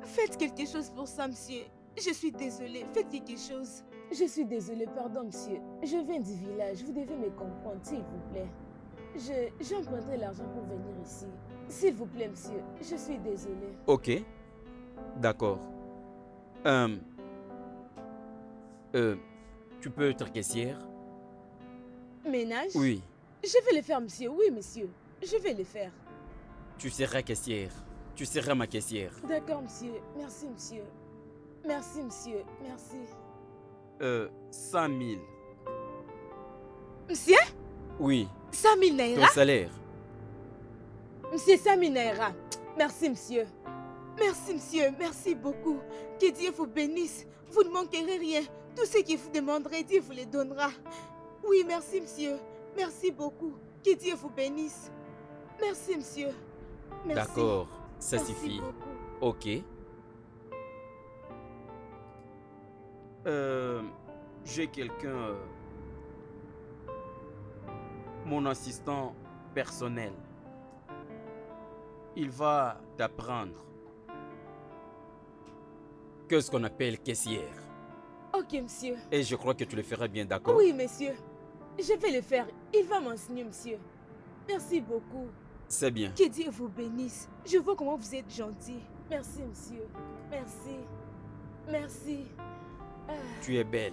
Faites quelque chose pour ça, monsieur. Je suis désolée. Faites quelque chose. Je suis désolée, pardon, monsieur. Je viens du village. Vous devez me comprendre, s'il vous plaît. J'emprunterai l'argent pour venir ici. S'il vous plaît, monsieur. Je suis désolée. Ok. D'accord. Tu peux être caissière? Ménage? Oui. Je vais le faire, monsieur. Oui, monsieur. Je vais le faire. Tu seras caissière. Tu seras ma caissière. D'accord, monsieur. Merci, monsieur. Merci, monsieur. Merci. 100 000. Monsieur? Oui. 100 000 Ton naira? salaire. Monsieur 100 000 naira. Merci, monsieur. Merci, monsieur. Merci beaucoup. Que Dieu vous bénisse. Vous ne manquerez rien. Tout ce que vous demanderez, Dieu vous le donnera. Oui, merci, monsieur. Merci beaucoup. Que Dieu vous bénisse. Merci, monsieur. Merci. D'accord. Ça Merci suffit. beaucoup. Ok. J'ai quelqu'un... mon assistant personnel. Il va t'apprendre qu'est-ce qu'on appelle caissière. Ok, monsieur. Et je crois que tu le feras bien, d'accord? Oui, monsieur. Je vais le faire. Il va m'enseigner, monsieur. Merci beaucoup. C'est bien. Que Dieu vous bénisse. Je vois comment vous êtes gentil. Merci, monsieur. Merci. Merci. Tu es belle.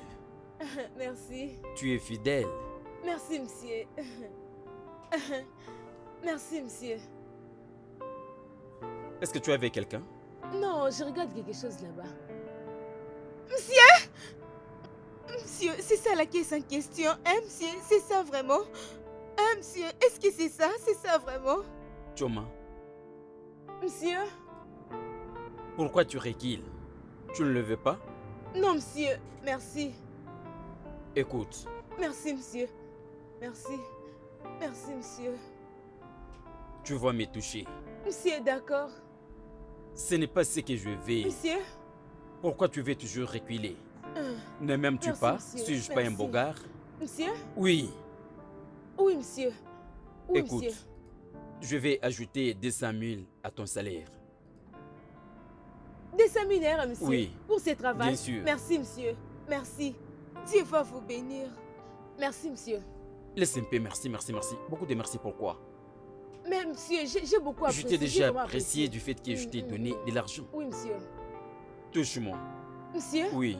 Merci. Tu es fidèle. Merci, monsieur. Merci, monsieur. Est-ce que tu es avec quelqu'un? Non, je regarde quelque chose là-bas. Monsieur! Monsieur, c'est ça la caisse en question, hein, monsieur? C'est ça vraiment? Hein, monsieur? Est-ce que c'est ça? C'est ça vraiment? Choma, Monsieur? pourquoi tu recules? Tu ne le veux pas? Non, monsieur. Merci. Écoute, Merci, monsieur. Merci. Merci, monsieur. tu vas me toucher. Monsieur, d'accord. Ce n'est pas ce que je veux. Monsieur? Pourquoi tu veux toujours reculer? Ne m'aimes-tu Merci, pas? monsieur. Suis-je pas un Merci. beau gars? Monsieur? Oui. Oui, monsieur. Oui, Écoute, monsieur. je vais ajouter 200 000 à ton salaire. 200 000 naira, monsieur. Oui, Pour ce travail. bien sûr. Merci, monsieur. Merci. Dieu va vous bénir. Merci, monsieur. Laisse un peu, merci, merci, merci. Beaucoup de merci, pourquoi? Mais monsieur, j'ai beaucoup Je apprécié. t'ai déjà vraiment apprécié du fait que je t'ai donné de l'argent. Oui, monsieur. Touche-moi. Monsieur? Oui.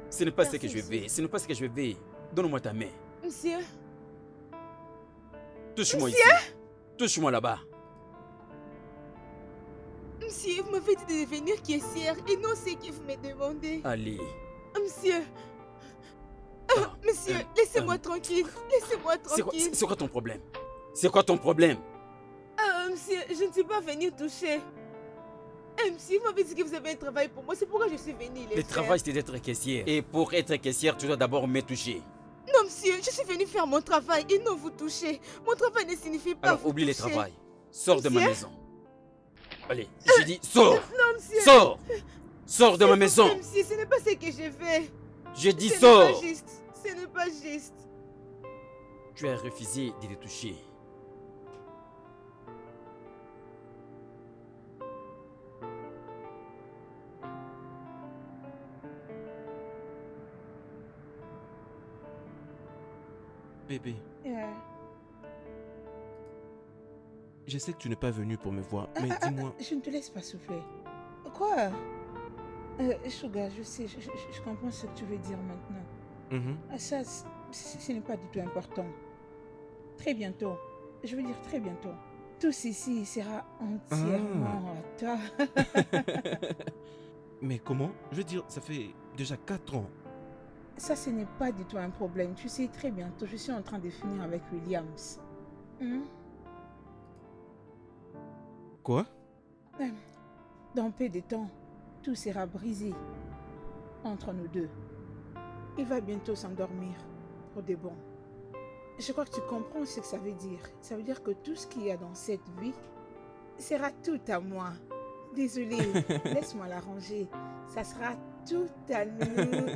Ce n'est pas ce Merci, que je monsieur. veux. Ce n'est pas ce que je veux. Donne-moi ta main. Monsieur? Touche-moi ici. Monsieur? Touche-moi là-bas. Monsieur, vous m'avez dit de devenir caissière et non ce que vous me demandez. Allez. Monsieur. Monsieur, laissez-moi tranquille. Laissez-moi tranquille. C'est quoi ton problème? C'est quoi ton problème? monsieur, je ne suis pas venue toucher. Monsieur, vous m'avez dit que vous avez un travail pour moi, c'est pourquoi je suis venue Le travail, c'est d'être caissière. Et pour être caissière, tu dois d'abord me toucher. Non, monsieur, je suis venue faire mon travail et non vous toucher. Mon travail ne signifie pas Alors, vous oublie le toucher. travail. Sors de ma Monsieur? maison. Allez, je dis, sors. Non, monsieur. Sors. Sors de ma S'il vous maison. plaît, monsieur, ce n'est pas ce que je fais. Je dis, Ce n'est sors. pas juste. Ce n'est pas juste. Tu as refusé de le toucher. Bébé, Yeah. je sais que tu n'es pas venu pour me voir, mais dis-moi... Je ne te laisse pas souffler. Quoi? Sugar, je sais, je comprends ce que tu veux dire maintenant. Mhm. Ça, ce n'est pas du tout important. Très bientôt, je veux dire très bientôt, tout ceci sera entièrement à toi. Mais comment? Je veux dire, ça fait déjà 4 ans. Ça, ce n'est pas du tout un problème. Tu sais, très bientôt, je suis en train de finir avec Williams. Quoi? Dans peu de temps, tout sera brisé entre nous deux. Il va bientôt s'endormir pour de bon. Je crois que tu comprends ce que ça veut dire. Ça veut dire que tout ce qu'il y a dans cette vie sera tout à moi. Désolée, laisse-moi l'arranger. Ça sera tout à nous.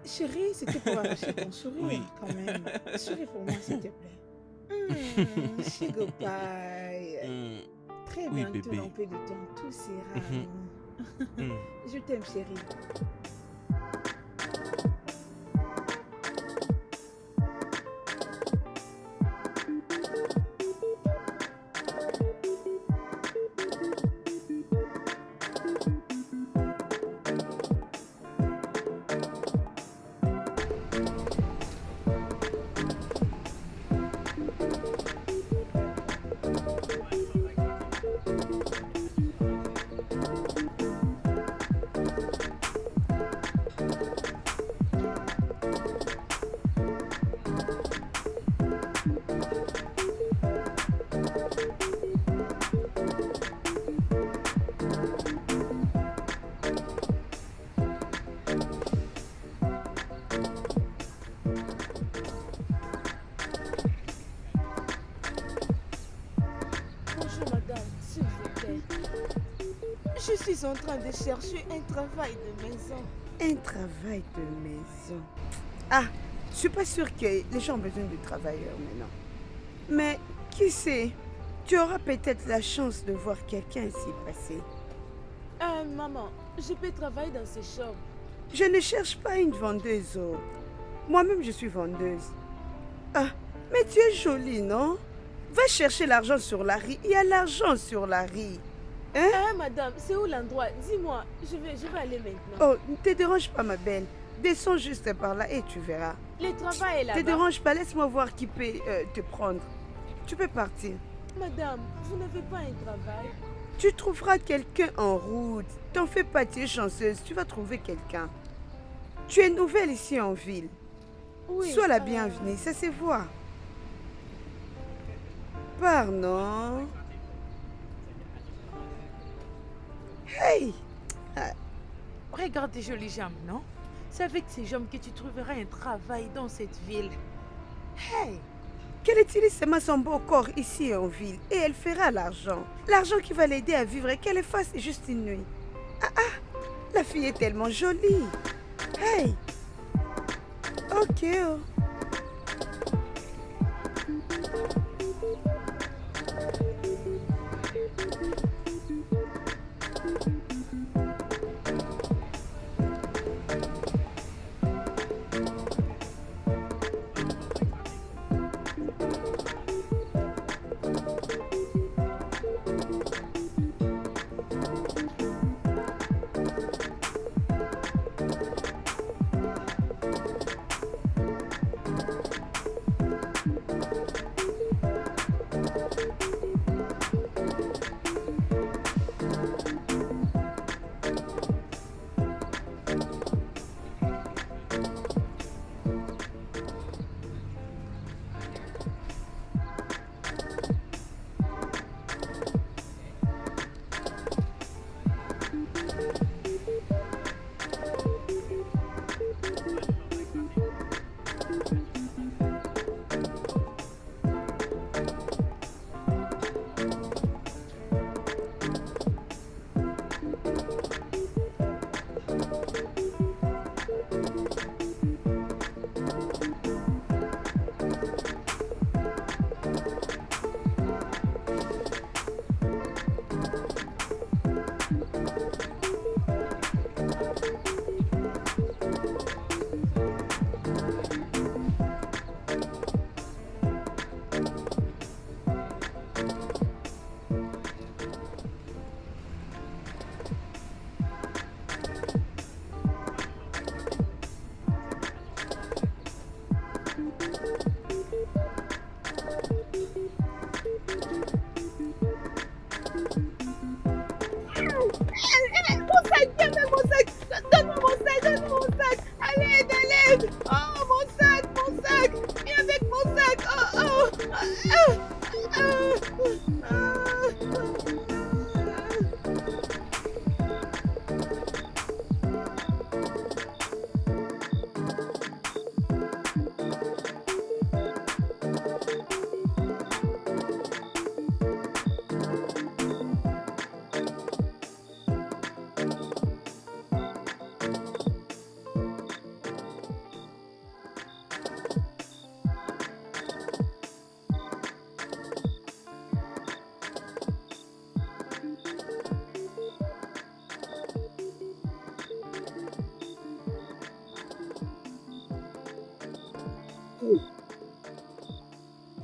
Chérie, c'était pour arracher ton sourire Oui. quand même. Souris pour moi, s'il te plaît. Chigo Pie. Très Oui, bientôt, bébé. dans peu de temps, tout sera à nous. Mm. Je t'aime, chérie. Bonjour madame, s'il vous plaît. Je suis en train de chercher un travail de maison. Un travail de maison. Ah, je suis pas sûre que les gens ont besoin de travailleurs maintenant. Mais qui sait, tu auras peut-être la chance de voir quelqu'un s'y passer. Maman, je peux travailler dans ce shop. Je ne cherche pas une vendeuse. Oh. Moi-même, je suis vendeuse. Ah, mais tu es jolie, non? Va chercher l'argent sur la rue. Il y a l'argent sur la rue. Hein? Madame, c'est où l'endroit? Dis-moi, je vais aller maintenant. Oh, ne te dérange pas, ma belle. Descends juste par là et tu verras. Le travail est Ne là-bas. te dérange pas, laisse-moi voir qui peut te prendre. Tu peux partir. Madame, vous n'avez pas un travail? Tu trouveras quelqu'un en route. T'en fais pas, tu es chanceuse. Tu vas trouver quelqu'un. Tu es nouvelle ici en ville. Oui. Sois la bienvenue, ça se voit. Pardon. Hey! Regarde tes jolies jambes, non? C'est avec ces jambes que tu trouveras un travail dans cette ville. Hey! Qu'elle utilise seulement son beau corps ici en ville et elle fera l'argent. L'argent qui va l'aider à vivre et qu'elle fasse juste une nuit. Ah, la fille est tellement jolie. Hey! Ok. Oh.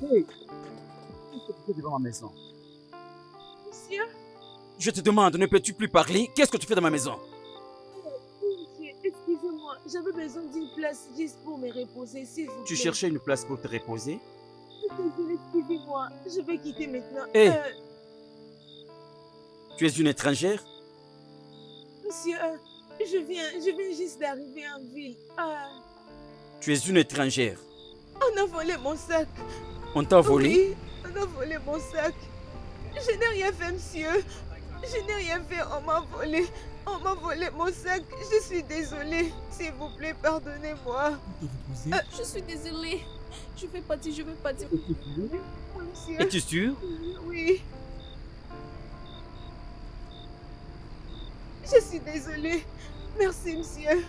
Hey, qu'est-ce que tu fais devant ma maison? Monsieur, Je te demande, ne peux-tu plus parler? Qu'est-ce que tu fais dans ma maison? monsieur, excusez-moi, j'avais besoin d'une place juste pour me reposer, s'il vous plaît. Tu cherchais une place pour te reposer? Désolée, excusez-moi, je vais quitter maintenant. Hey! Tu es une étrangère? Monsieur, je viens juste d'arriver en ville. Tu es une étrangère. On a volé mon sac. On t'a volé? Oui, on a volé mon sac. Je n'ai rien fait, monsieur. Je n'ai rien fait, on m'a volé. On m'a volé mon sac. Je suis désolée. S'il vous plaît, pardonnez-moi. Je suis désolée. Je vais partir, je vais partir. Monsieur. Es-tu sûr? Oui. Je suis désolée. Merci, monsieur.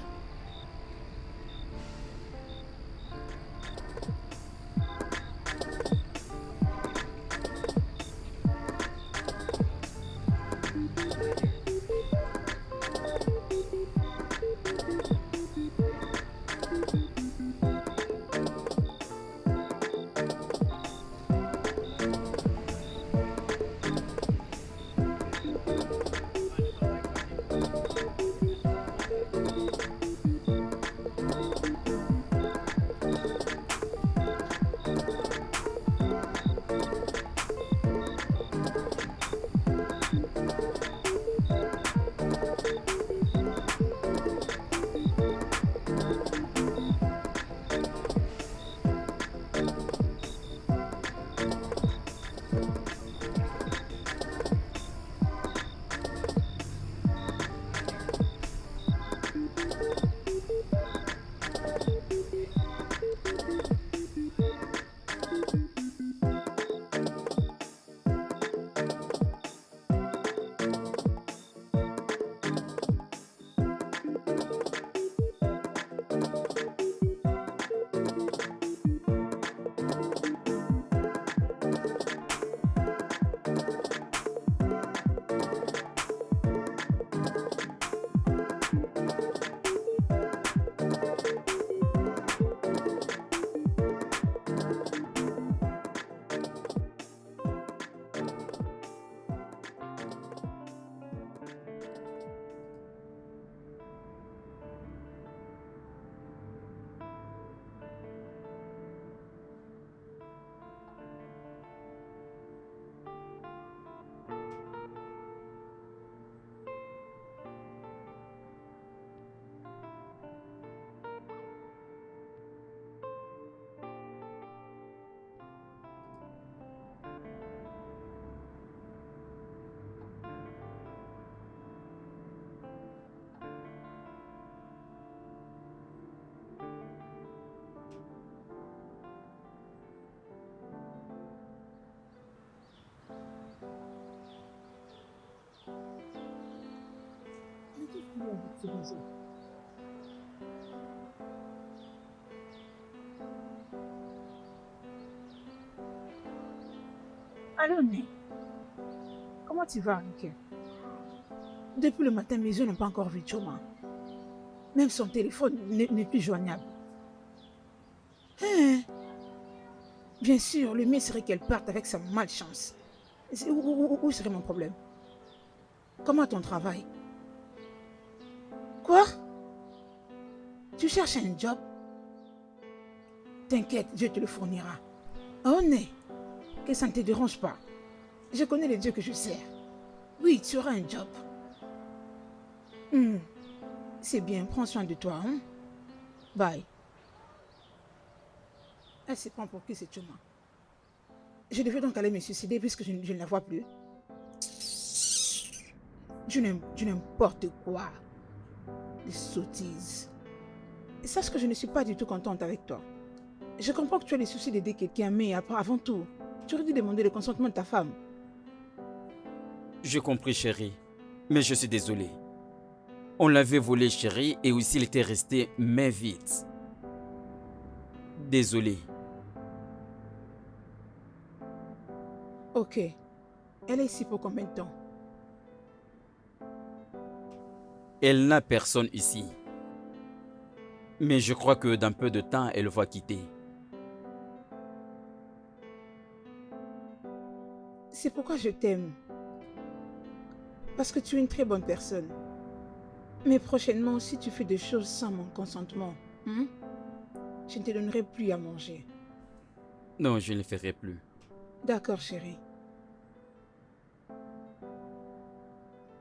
Allô, Né. Comment tu vas, Nickel? Depuis le matin, mes yeux n'ont pas encore vu Choma. Même son téléphone n'est plus joignable. Hein? Bien sûr, le mieux serait qu'elle parte avec sa malchance. Où serait mon problème? Comment ton travail? Quoi? Tu cherches un job? T'inquiète, Dieu te le fournira. Oh, Né, que ça ne te dérange pas. Je connais le Dieu que je sers. Oui, tu auras un job. C'est bien, prends soin de toi. Hein? Bye. Elle se prend pour qui, cette Choma? Je devais donc aller me suicider puisque je ne la vois plus. Du n'importe quoi. Des sottises. Et sache que je ne suis pas du tout contente avec toi. Je comprends que tu as les soucis d'aider quelqu'un, mais avant tout, tu aurais dû demander le consentement de ta femme. J'ai compris, chérie. Mais je suis désolé. On l'avait volé, chérie, et aussi il était resté main vide. Désolé. Ok. Elle est ici pour combien de temps? Elle n'a personne ici. Mais je crois que dans peu de temps, elle va quitter. C'est pourquoi je t'aime. Parce que tu es une très bonne personne. Mais prochainement, si tu fais des choses sans mon consentement, je ne te donnerai plus à manger. Non, je ne le ferai plus. D'accord, chérie.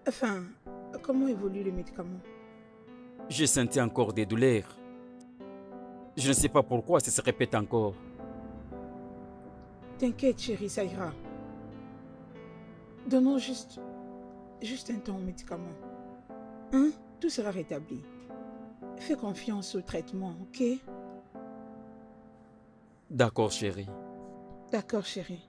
Enfin, comment évolue le médicament? J'ai senti encore des douleurs. Je ne sais pas pourquoi ça se répète encore. T'inquiète, chérie, ça ira. Donnons juste un temps au médicament. Tout sera rétabli. Fais confiance au traitement, ok? D'accord, chérie. D'accord, chérie.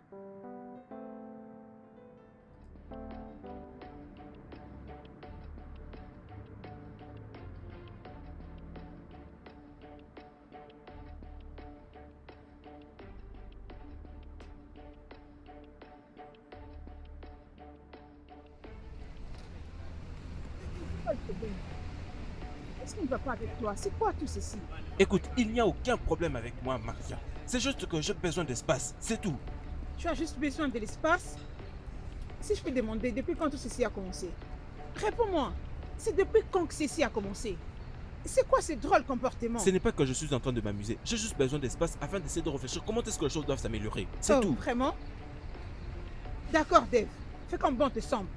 Est-ce qu'on ne va pas avec toi? C'est quoi tout ceci? Écoute, il n'y a aucun problème avec moi, Maria. C'est juste que j'ai besoin d'espace, c'est tout. Tu as juste besoin de l'espace? Si je peux demander, depuis quand tout ceci a commencé? Réponds-moi. C'est depuis quand que ceci a commencé? C'est quoi ce drôle comportement? Ce n'est pas que je suis en train de m'amuser. J'ai juste besoin d'espace afin d'essayer de réfléchir comment est-ce que les choses doivent s'améliorer. C'est tout. Vraiment? D'accord, Dave. Fais comme bon te semble.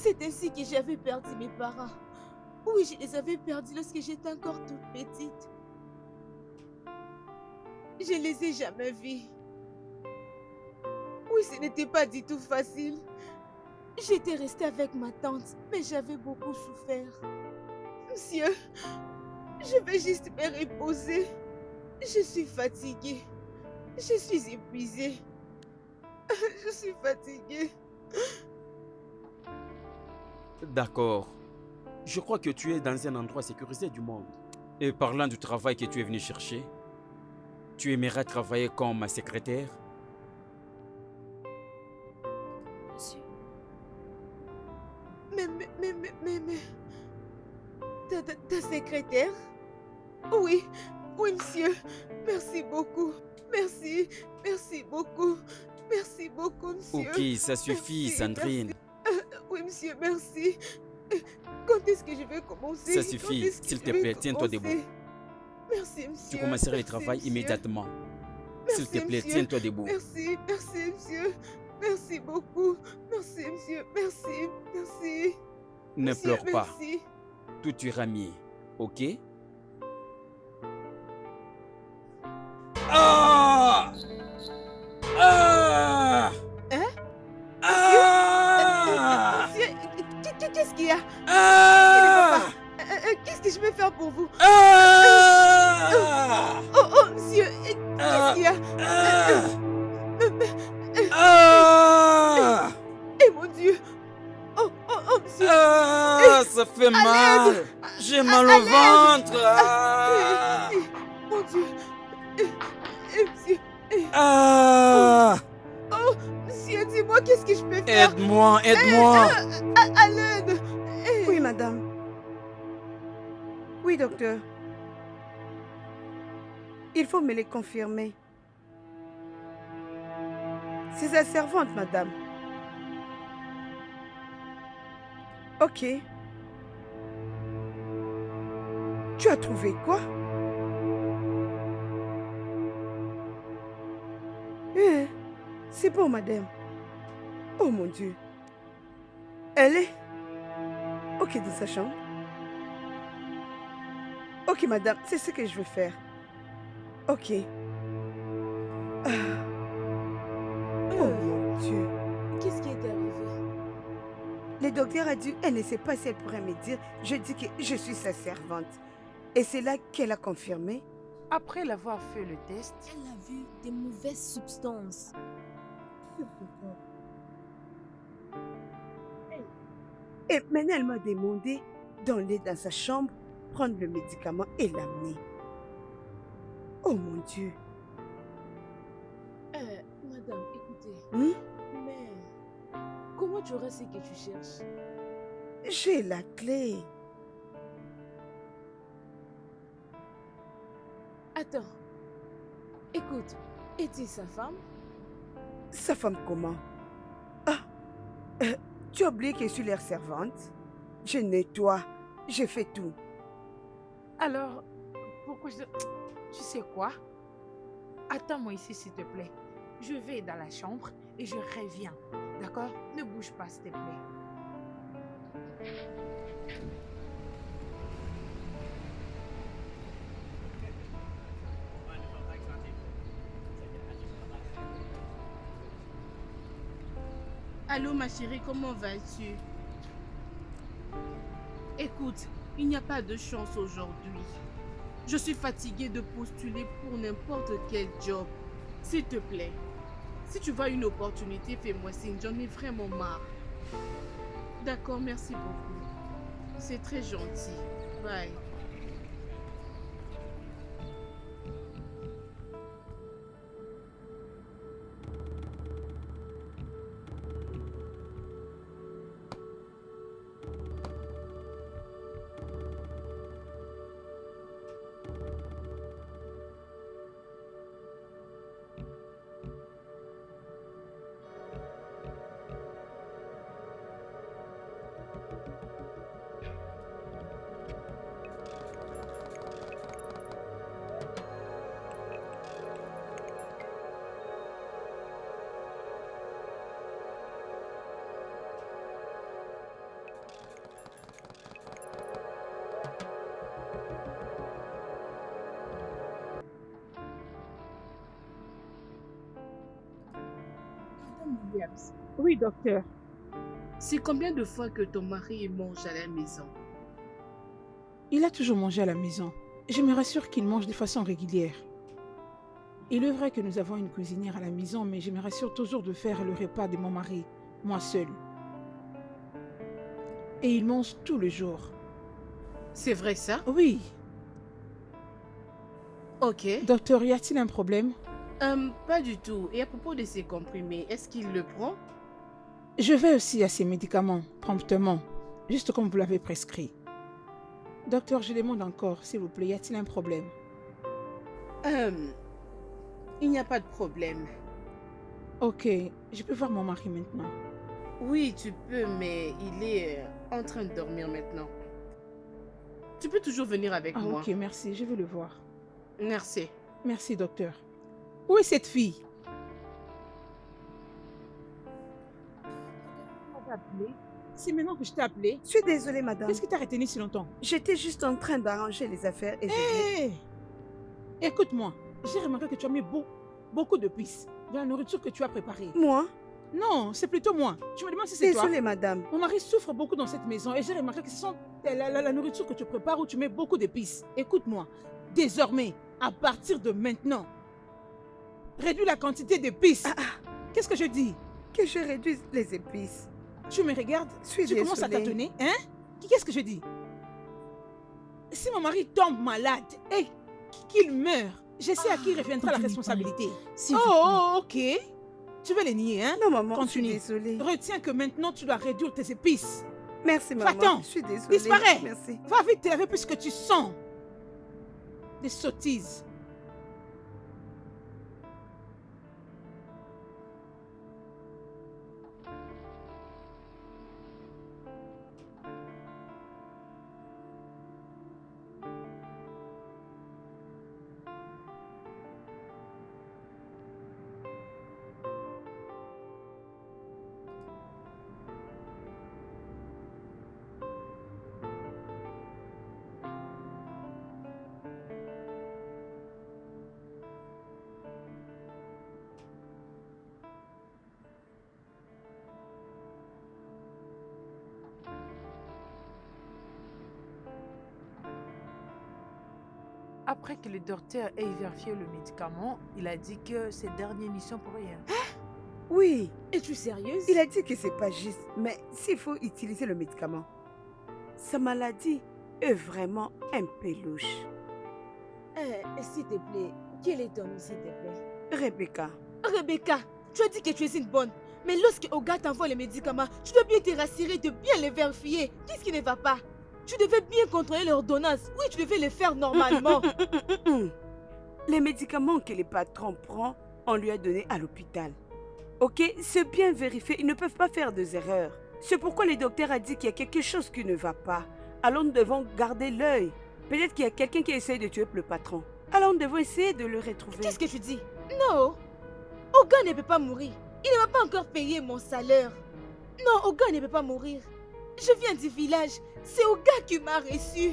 C'est ainsi que j'avais perdu mes parents. Oui, je les avais perdus lorsque j'étais encore toute petite. Je ne les ai jamais vus. Oui, ce n'était pas du tout facile. J'étais restée avec ma tante, mais j'avais beaucoup souffert. Monsieur, je vais juste me reposer. Je suis fatiguée. Je suis épuisée. Je suis fatiguée. D'accord. Je crois que tu es dans un endroit sécurisé du monde. Et parlant du travail que tu es venu chercher, tu aimerais travailler comme ma secrétaire? Monsieur. Mais... Ta secrétaire? Oui, monsieur. Merci beaucoup. Merci beaucoup. Merci beaucoup, monsieur. Ok, ça suffit, Merci, Sandrine. merci. Oui, monsieur, merci. Quand est-ce que je vais commencer? Ça suffit, s'il te plaît, tiens-toi debout. Merci, monsieur. Tu commenceras le Merci, travail monsieur. immédiatement. S'il Merci, te plaît, monsieur. tiens-toi debout. Merci, monsieur. Merci beaucoup. Merci, monsieur. Merci. Ne Monsieur, pleure pas. merci. Tout ira mieux, ok? Ah! Ah! Hein? Ah! Monsieur, qu'est-ce qu'il y a? Ah! Qu'est-ce que je vais faire pour vous? Ah! Oh, monsieur, qu'est-ce qu'il y a? Ah! Eh mon Dieu! Oh, monsieur! Ah! Ça fait mal! J'ai mal au ventre! Ah! Mon Dieu! Monsieur! Ah! Oh, monsieur, dis-moi, qu'est-ce que je peux faire? Aide-moi, aide-moi! À l'aide! Oui, madame. Oui, docteur. Il faut me les confirmer. C'est sa servante, madame. Ok. Tu as trouvé quoi? C'est bon, madame. Oh mon Dieu. Elle est... Ok, dans sa chambre. Ok, madame, c'est ce que je veux faire. Ok. Ah. Oh mon Dieu. Qu'est-ce qui est arrivé? Le docteur a dit, elle ne sait pas si elle pourrait me dire. Je dis que je suis sa servante. Et c'est là qu'elle a confirmé. Après l'avoir fait le test, Elle a vu des mauvaises substances. Et maintenant, elle m'a demandé d'aller dans sa chambre, prendre le médicament et l'amener. Oh mon Dieu. Madame, écoutez. Hmm? Mais comment tu aurais ce que tu cherches? J'ai la clé. Attends. Écoute, est-il sa femme? Sa femme comment? Ah, tu as oublié que je suis leur servante? Je nettoie, je fais tout. alors, pourquoi je... Tu sais quoi? Attends-moi ici, s'il te plaît. Je vais dans la chambre et je reviens. D'accord? Ne bouge pas, s'il te plaît. Allô ma chérie, comment vas-tu? Écoute, il n'y a pas de chance aujourd'hui. Je suis fatiguée de postuler pour n'importe quel job. S'il te plaît, si tu vois une opportunité, fais-moi signe, j'en ai vraiment marre. D'accord, merci beaucoup. C'est très gentil. Bye. Williams. Oui, docteur. C'est combien de fois que ton mari mange à la maison? Il a toujours mangé à la maison. Je me rassure qu'il mange de façon régulière. Il est vrai que nous avons une cuisinière à la maison, mais je me rassure toujours de faire le repas de mon mari, moi seule. Et il mange tout le jour. C'est vrai ça? Oui. Ok. Docteur, y a-t-il un problème? Pas du tout. Et à propos de ces comprimés, est-ce qu'il le prend? Je vais aussi à ces médicaments, promptement, juste comme vous l'avez prescrit. Docteur, je demande encore, s'il vous plaît, y a-t-il un problème? Il n'y a pas de problème. Ok, je peux voir mon mari maintenant. Oui, tu peux, mais il est en train de dormir maintenant. Tu peux toujours venir avec moi. Ok, merci, je vais le voir. Merci. Merci, docteur. Où est cette fille? C'est maintenant que je t'ai appelé. Je suis désolée, madame. Qu'est-ce qui t'a retenu si longtemps? J'étais juste en train d'arranger les affaires et Hé! Écoute-moi, j'ai remarqué que tu as mis beaucoup de pistes dans la nourriture que tu as préparée. Moi? Non, c'est plutôt moi. Tu me demandes si c'est toi? Désolée, madame. Mon mari souffre beaucoup dans cette maison et j'ai remarqué que ce sont la nourriture que tu prépares où tu mets beaucoup d'épices. Écoute-moi, désormais, à partir de maintenant, réduis la quantité d'épices. Qu'est-ce que je dis? Que je réduise les épices. Tu me regardes? Tu commences à tâtonner, hein? Qu'est-ce que je dis? Si mon mari tombe malade et qu'il meurt, je sais à qui reviendra la responsabilité. Ok. Tu veux les nier, hein? Non, maman, continue. je suis désolée. Retiens que maintenant, tu dois réduire tes épices. Merci, maman. Va-t'en. Je suis désolée. Disparais. Merci. Va vite te laver puisque tu sens des sottises. après que le docteur ait vérifié le médicament, il a dit que ces dernières n'y sont pour rien. Oui, Es-tu sérieuse? il a dit que c'est pas juste, mais s'il faut utiliser le médicament, sa maladie est vraiment un peu louche. S'il te plaît, quel est ton nom, s'il te plaît? Rebecca, Rebecca, tu as dit que tu es une bonne. Mais lorsque Oga t'envoie les médicaments, tu dois bien te rassurer de bien les vérifier. Qu'est-ce qui ne va pas? Tu devais bien contrôler l'ordonnance. Oui, tu devais le faire normalement. Les médicaments que les patrons prend, on lui a donné à l'hôpital. Ok, c'est bien vérifié, ils ne peuvent pas faire des erreurs. C'est pourquoi le docteur a dit qu'il y a quelque chose qui ne va pas. Alors nous devons garder l'œil. Peut-être qu'il y a quelqu'un qui essaie de tuer le patron. Alors nous devons essayer de le retrouver. Qu'est-ce que tu dis? Non, Oga ne peut pas mourir. Il ne m'a pas encore payé mon salaire. Non, Oga ne peut pas mourir. Je viens du village. C'est Oga qui m'a reçu.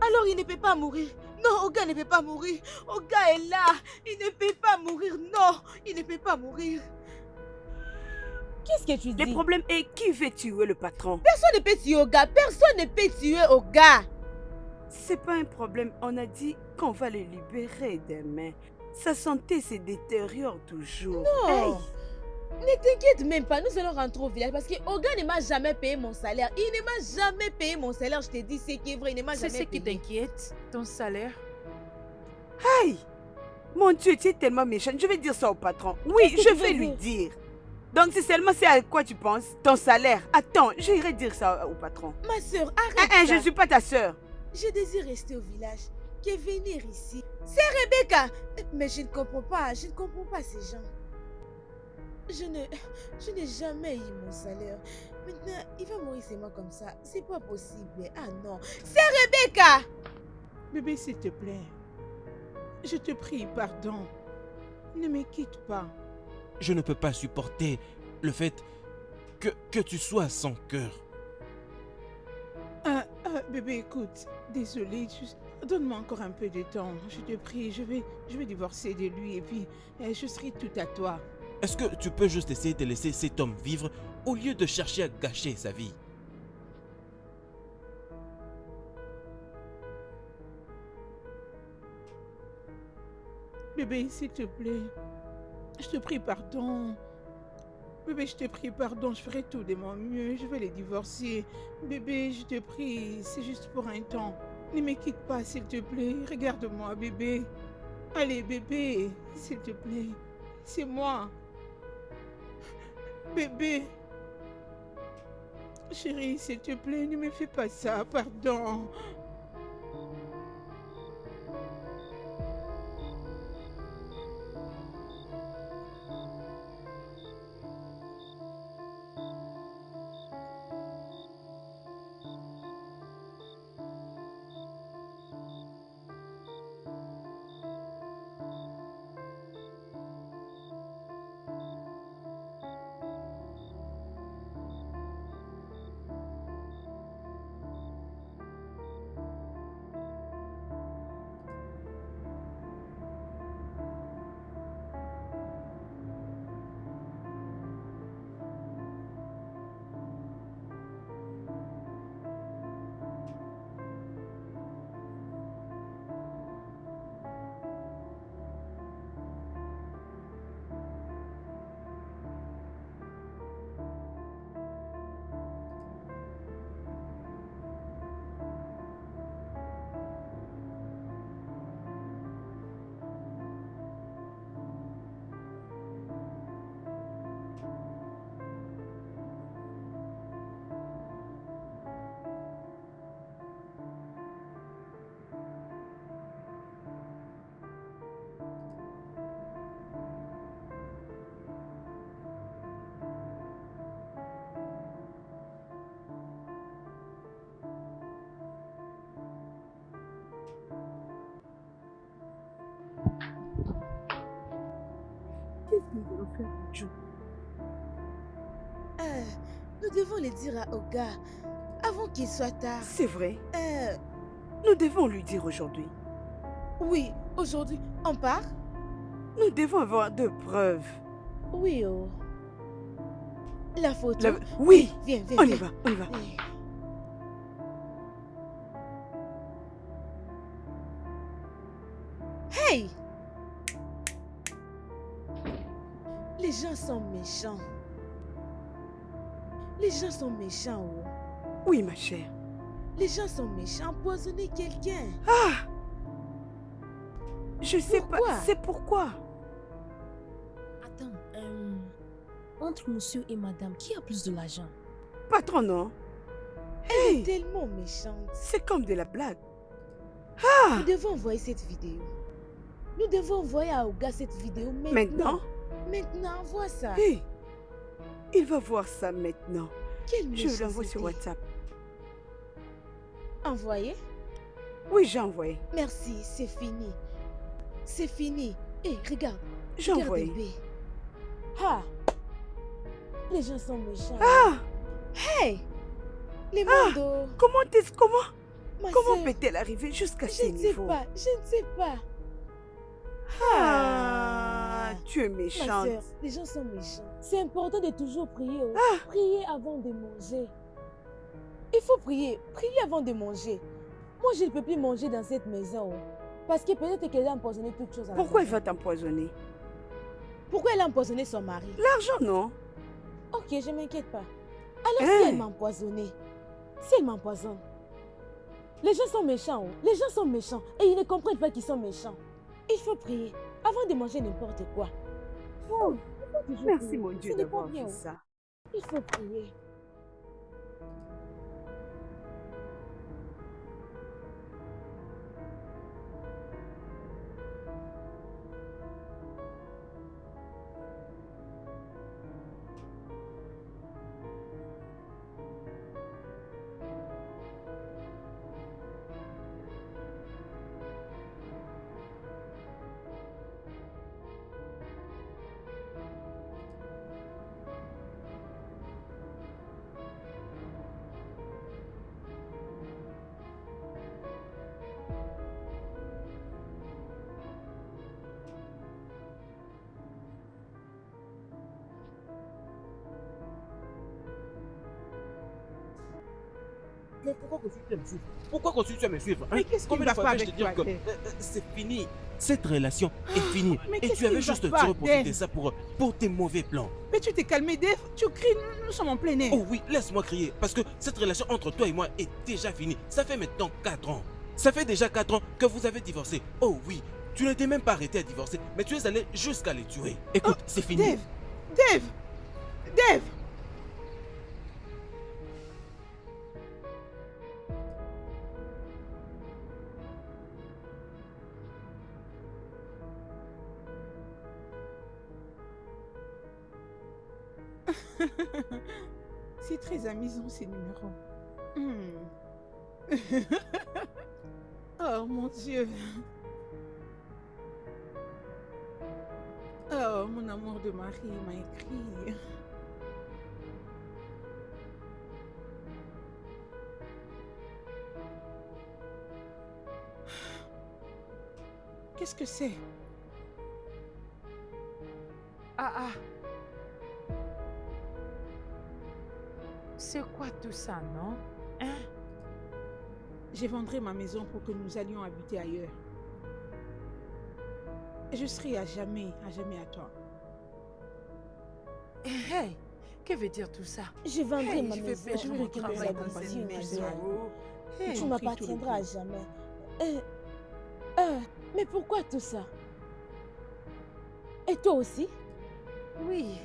Alors il ne peut pas mourir. Non, Oga ne peut pas mourir. Oga est là. Il ne peut pas mourir. Non, il ne peut pas mourir. Qu'est-ce que tu dis? Le problème est qui veut tuer le patron. Personne ne peut tuer Oga. Personne ne peut tuer Oga. C'est pas un problème. On a dit qu'on va le libérer demain. Sa santé se détériore toujours. Non. Hey, Ne t'inquiète même pas, nous allons rentrer au village parce que Oga ne m'a jamais payé mon salaire. Il ne m'a jamais payé mon salaire, je te dis ce qui est vrai, il ne m'a C'est jamais ce qui payé. t'inquiète, ton salaire. hey! Mon Dieu, tu es tellement méchante. Je vais dire ça au patron. Oui, Qu'est-ce que je tu vais veux lui dire? dire. Donc c'est seulement c'est à quoi tu penses? Ton salaire. Attends, j'irai dire ça au patron. Ma soeur, arrête Je ça. ne suis pas ta soeur. Je désire rester au village que venir ici. C'est Rebecca. Mais je ne comprends pas ces gens. Je n'ai jamais eu mon salaire. Maintenant, il va mourir seulement comme ça. C'est pas possible. Ah non. C'est Rebecca. Bébé, s'il te plaît. Je te prie, pardon. Ne me quitte pas. Je ne peux pas supporter le fait que tu sois sans cœur. Bébé, écoute. Désolée. Donne-moi encore un peu de temps. Je te prie. Je vais divorcer de lui et puis je serai tout à toi. Est-ce que tu peux juste essayer de laisser cet homme vivre au lieu de chercher à gâcher sa vie? Bébé, s'il te plaît. Je te prie pardon. Bébé, je te prie pardon. Je ferai tout de mon mieux. Je vais les divorcer. Bébé, je te prie. C'est juste pour un temps. Ne me quitte pas, s'il te plaît. Regarde-moi, bébé. Allez, bébé, s'il te plaît. C'est moi. Bébé. Chérie, s'il te plaît, ne me fais pas ça. Pardon. Qu'est-ce que nous allons faire, Joe? Nous devons le dire à Oga avant qu'il soit tard. C'est vrai. Euh, Nous devons lui dire aujourd'hui. oui, aujourd'hui, on part? Nous devons avoir de preuves. Oui, oh. La photo? Oui, Viens, viens, on y viens. va, on y va. Eh. Hey! Les gens sont méchants. Les gens sont méchants, oh. Oui, ma chère. Les gens sont méchants. Empoisonner quelqu'un. Ah! Je sais Pourquoi? pas. C'est pourquoi? Attends, entre monsieur et madame, qui a plus de l'argent? Patron, non? Elle Hey! est tellement méchante. C'est comme de la blague. Nous devons envoyer cette vidéo. Nous devons envoyer à Oga cette vidéo maintenant. Maintenant? Maintenant, envoie ça. Hey! Il va voir ça maintenant. Quelle Je l'envoie sur méchanceté. WhatsApp. Envoyé? Oui, j'ai envoyé. Merci, c'est fini. C'est fini. Hé, regarde. J'ai Regarde envoyé. bébé. Ah! Les gens sont méchants. Ah! Hey! Les Ah! mondos. Comment Ma comment sœur, peut-elle arriver jusqu'à je ce ne sais niveau? pas. Je ne sais pas. Ah! Tu es Ma méchante. sœur, les gens sont méchants. C'est important de toujours prier. Oh. Prier avant de manger. Il faut prier. Prier avant de manger. Moi, je ne peux plus manger dans cette maison. Oh. Parce que peut-être qu'elle a empoisonné toute chose. Pourquoi elle va t'empoisonner? Pourquoi elle a empoisonné son mari? L'argent, non? Ok, je ne m'inquiète pas. Alors si Hein? elle m'a empoisonné, si elle m'empoisonne, les gens sont méchants. Oh. Les gens sont méchants. Et ils ne comprennent pas qu'ils sont méchants. Il faut prier avant de manger n'importe quoi. Oh, il faut toujours Merci, prier. mon Dieu, Ce n'est pas d'avoir bien, vu oh. ça. Il faut prier. Mais pourquoi continues-tu à me suivre? Pourquoi continues-tu à me suivre, hein? Mais qu'est-ce qui Combien ne de va fois pas vais-je avec te dire toi, que Dave? c'est fini? Cette relation est finie. mais Et qu'est-ce tu qui avais ne juste va pas, tiré profit de Dave? ça pour tes mauvais plans. Mais tu t'es calmé, Dave. Tu cries, nous sommes en plein air. Oh oui, laisse-moi crier. Parce que cette relation entre toi et moi est déjà finie. Ça fait maintenant 4 ans. Ça fait déjà 4 ans que vous avez divorcé. Oh oui, tu n'étais même pas arrêté à divorcer, mais tu es allé jusqu'à les tuer. Écoute, c'est fini. Dave! Dave! Dave! C'est très amusant ces numéros. Oh mon Dieu. Oh, mon amour de mari m'a écrit. Qu'est-ce que c'est? Ah. C'est quoi tout ça, non? Hein? Je vendrai ma maison pour que nous allions habiter ailleurs. Et je serai à jamais à toi. Hey, que veut dire tout ça? Je vendrai Hey, ma je vais maison. perdre je vais mon récupérer travail la dans cette compagnie maison. Hey, Tu j'ai m'appartiendras à pris tout jamais. Mais pourquoi tout ça? Et toi aussi? Oui.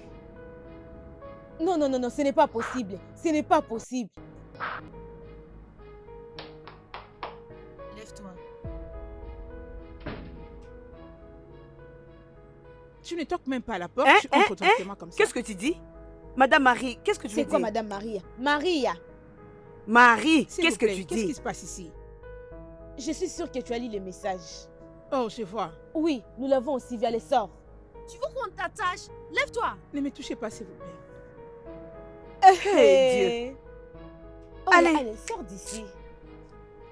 Non, ce n'est pas possible. Ce n'est pas possible. Lève-toi. Tu ne toques même pas à la porte, Hein, tu entres directement comme ça. Qu'est-ce que tu dis? Madame Marie, qu'est-ce que tu veux C'est quoi, dire? Madame Maria? Maria, Marie, S'il qu'est-ce vous que plaît, tu qu'est-ce qui dis? se passe ici? je suis sûre que tu as lu le message. Oh, je vois. Oui, nous l'avons aussi vu. Allez, sors. Tu veux qu'on t'attache? Lève-toi. Ne me touchez pas, s'il vous plaît. Hey, Dieu. Oh, Allez. allez, sors d'ici.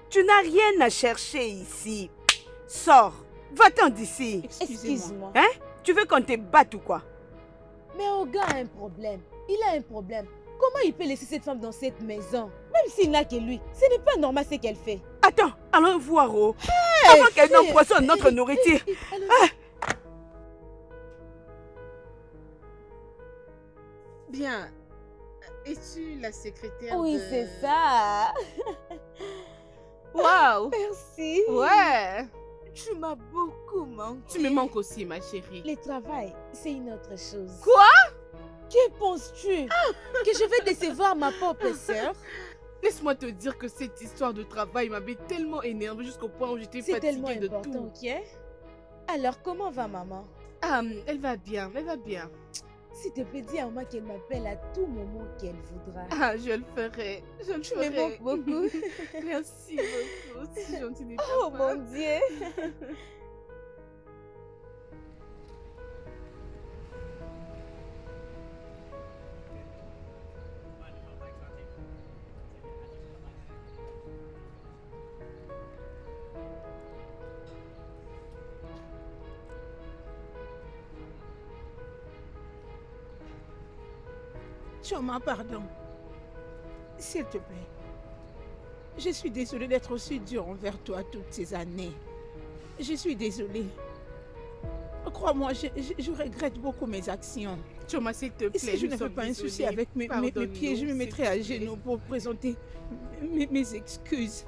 Tu n'as rien à chercher ici. Sors. Va-t'en d'ici. Excusez-moi. Excuse-moi. Hein? Tu veux qu'on te batte ou quoi? Mais Oga a un problème. Il a un problème. Comment il peut laisser cette femme dans cette maison? Même s'il n'a que lui. Ce n'est pas normal ce qu'elle fait. Attends, allons voir. Oh. avant qu'elle n'empoisonne notre nourriture. Bien. Es-tu la secrétaire Oui, de... c'est ça. Waouh. Merci. Ouais. Tu m'as beaucoup manqué. Tu me manques aussi, ma chérie. Le travail, c'est une autre chose. Quoi? Que penses-tu? Que je vais décevoir ma propre sœur? Laisse-moi te dire que cette histoire de travail m'avait tellement énervée jusqu'au point où j'étais C'est tellement fatiguée de important, tout. ok? Alors, comment va maman? Elle va bien, elle va bien. S'il te plaît, dis à maman qu'elle m'appelle à tout moment qu'elle voudra. Ah, je le ferai. Je le Tu ferai. me manques beaucoup. Merci beaucoup. C'est gentil de ta Oh part. mon Dieu. Choma, pardon. S'il te plaît. Je suis désolée d'être aussi dure envers toi toutes ces années. Je suis désolée. Crois-moi, je regrette beaucoup mes actions. Choma, s'il te Et plaît. si je ne fais pas un souci avec mes pieds, je me mettrai à genoux pour présenter mes excuses.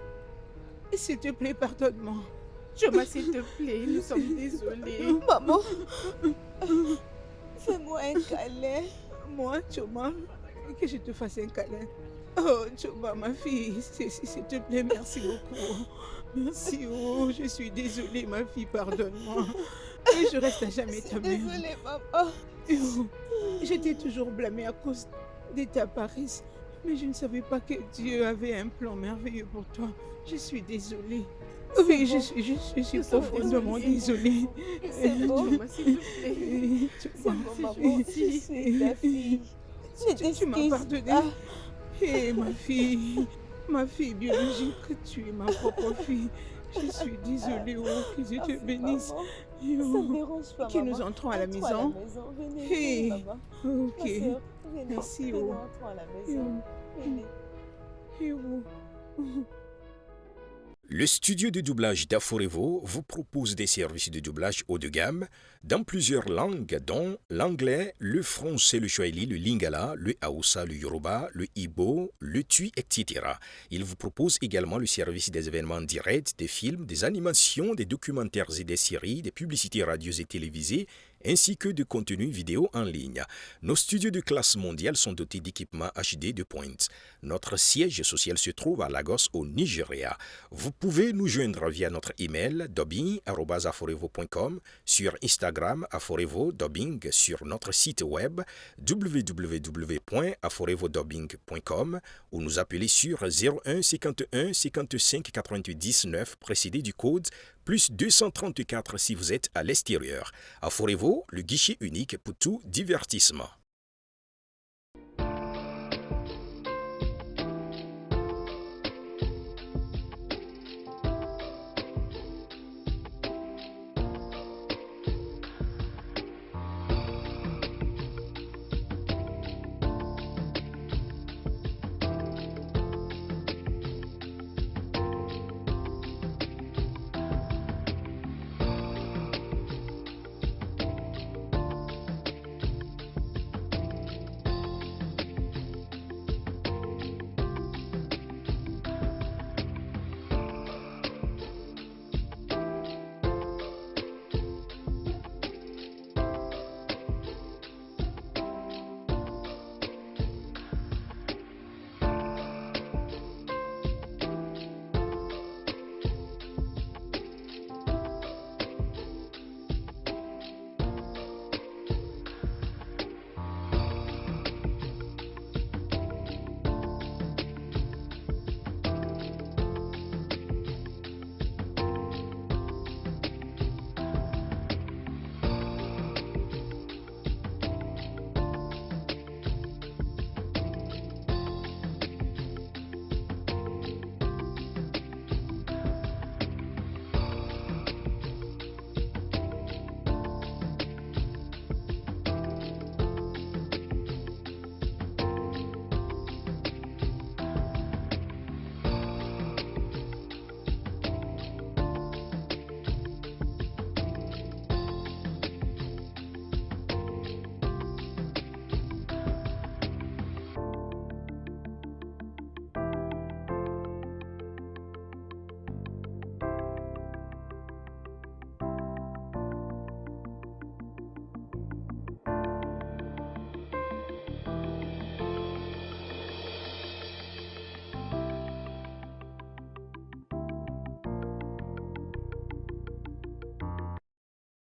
S'il te plaît, pardonne-moi. Choma, s'il te plaît, nous sommes désolés. Maman, fais-moi un câlin. Moi, Choma, que je te fasse un câlin. Oh, Choma, ma fille, s'il te plaît, merci beaucoup. Merci, oh, je suis désolée, ma fille, pardonne-moi. Et je reste à jamais ta mère. Désolée, maman. Oh, je t'ai toujours blâmée à cause de ta paresse, mais je ne savais pas que Dieu avait un plan merveilleux pour toi. Je suis désolée. Oui, bon. je suis profondément désolée. C'est bon. Choma, s'il te plaît. C'est bon, maman. Je suis ta fille. Tu m'as pardonné. Hé, ma fille biologique, tu es ma propre fille. Je suis désolée, oh, que Dieu te bénisse. Ça Oh, me dérange pas, que maman. nous entrons à la Entrons maison. Venez, Hey. venez, maman. Ok. Ma sœur, venez. Merci, Venez, oh. entrons à la maison. Venez. Et oh. Le studio de doublage d'Aforevo vous propose des services de doublage haut de gamme dans plusieurs langues, dont l'anglais, le français, le swahili, le lingala, le haoussa, le yoruba, le ibo, le tui, etc. Il vous propose également le service des événements directs, des films, des animations, des documentaires et des séries, des publicités radios et télévisées, ainsi que de contenus vidéo en ligne. Nos studios de classe mondiale sont dotés d'équipements HD de pointe. Notre siège social se trouve à Lagos, au Nigeria. Vous pouvez nous joindre via notre email dubbing@aforevo.com, sur Instagram Aforevo Dubbing, sur notre site web www.aforevodubbing.com ou nous appeler sur 01 51 55 99 précédé du code plus 234 si vous êtes à l'extérieur. Aforevo, le guichet unique pour tout divertissement.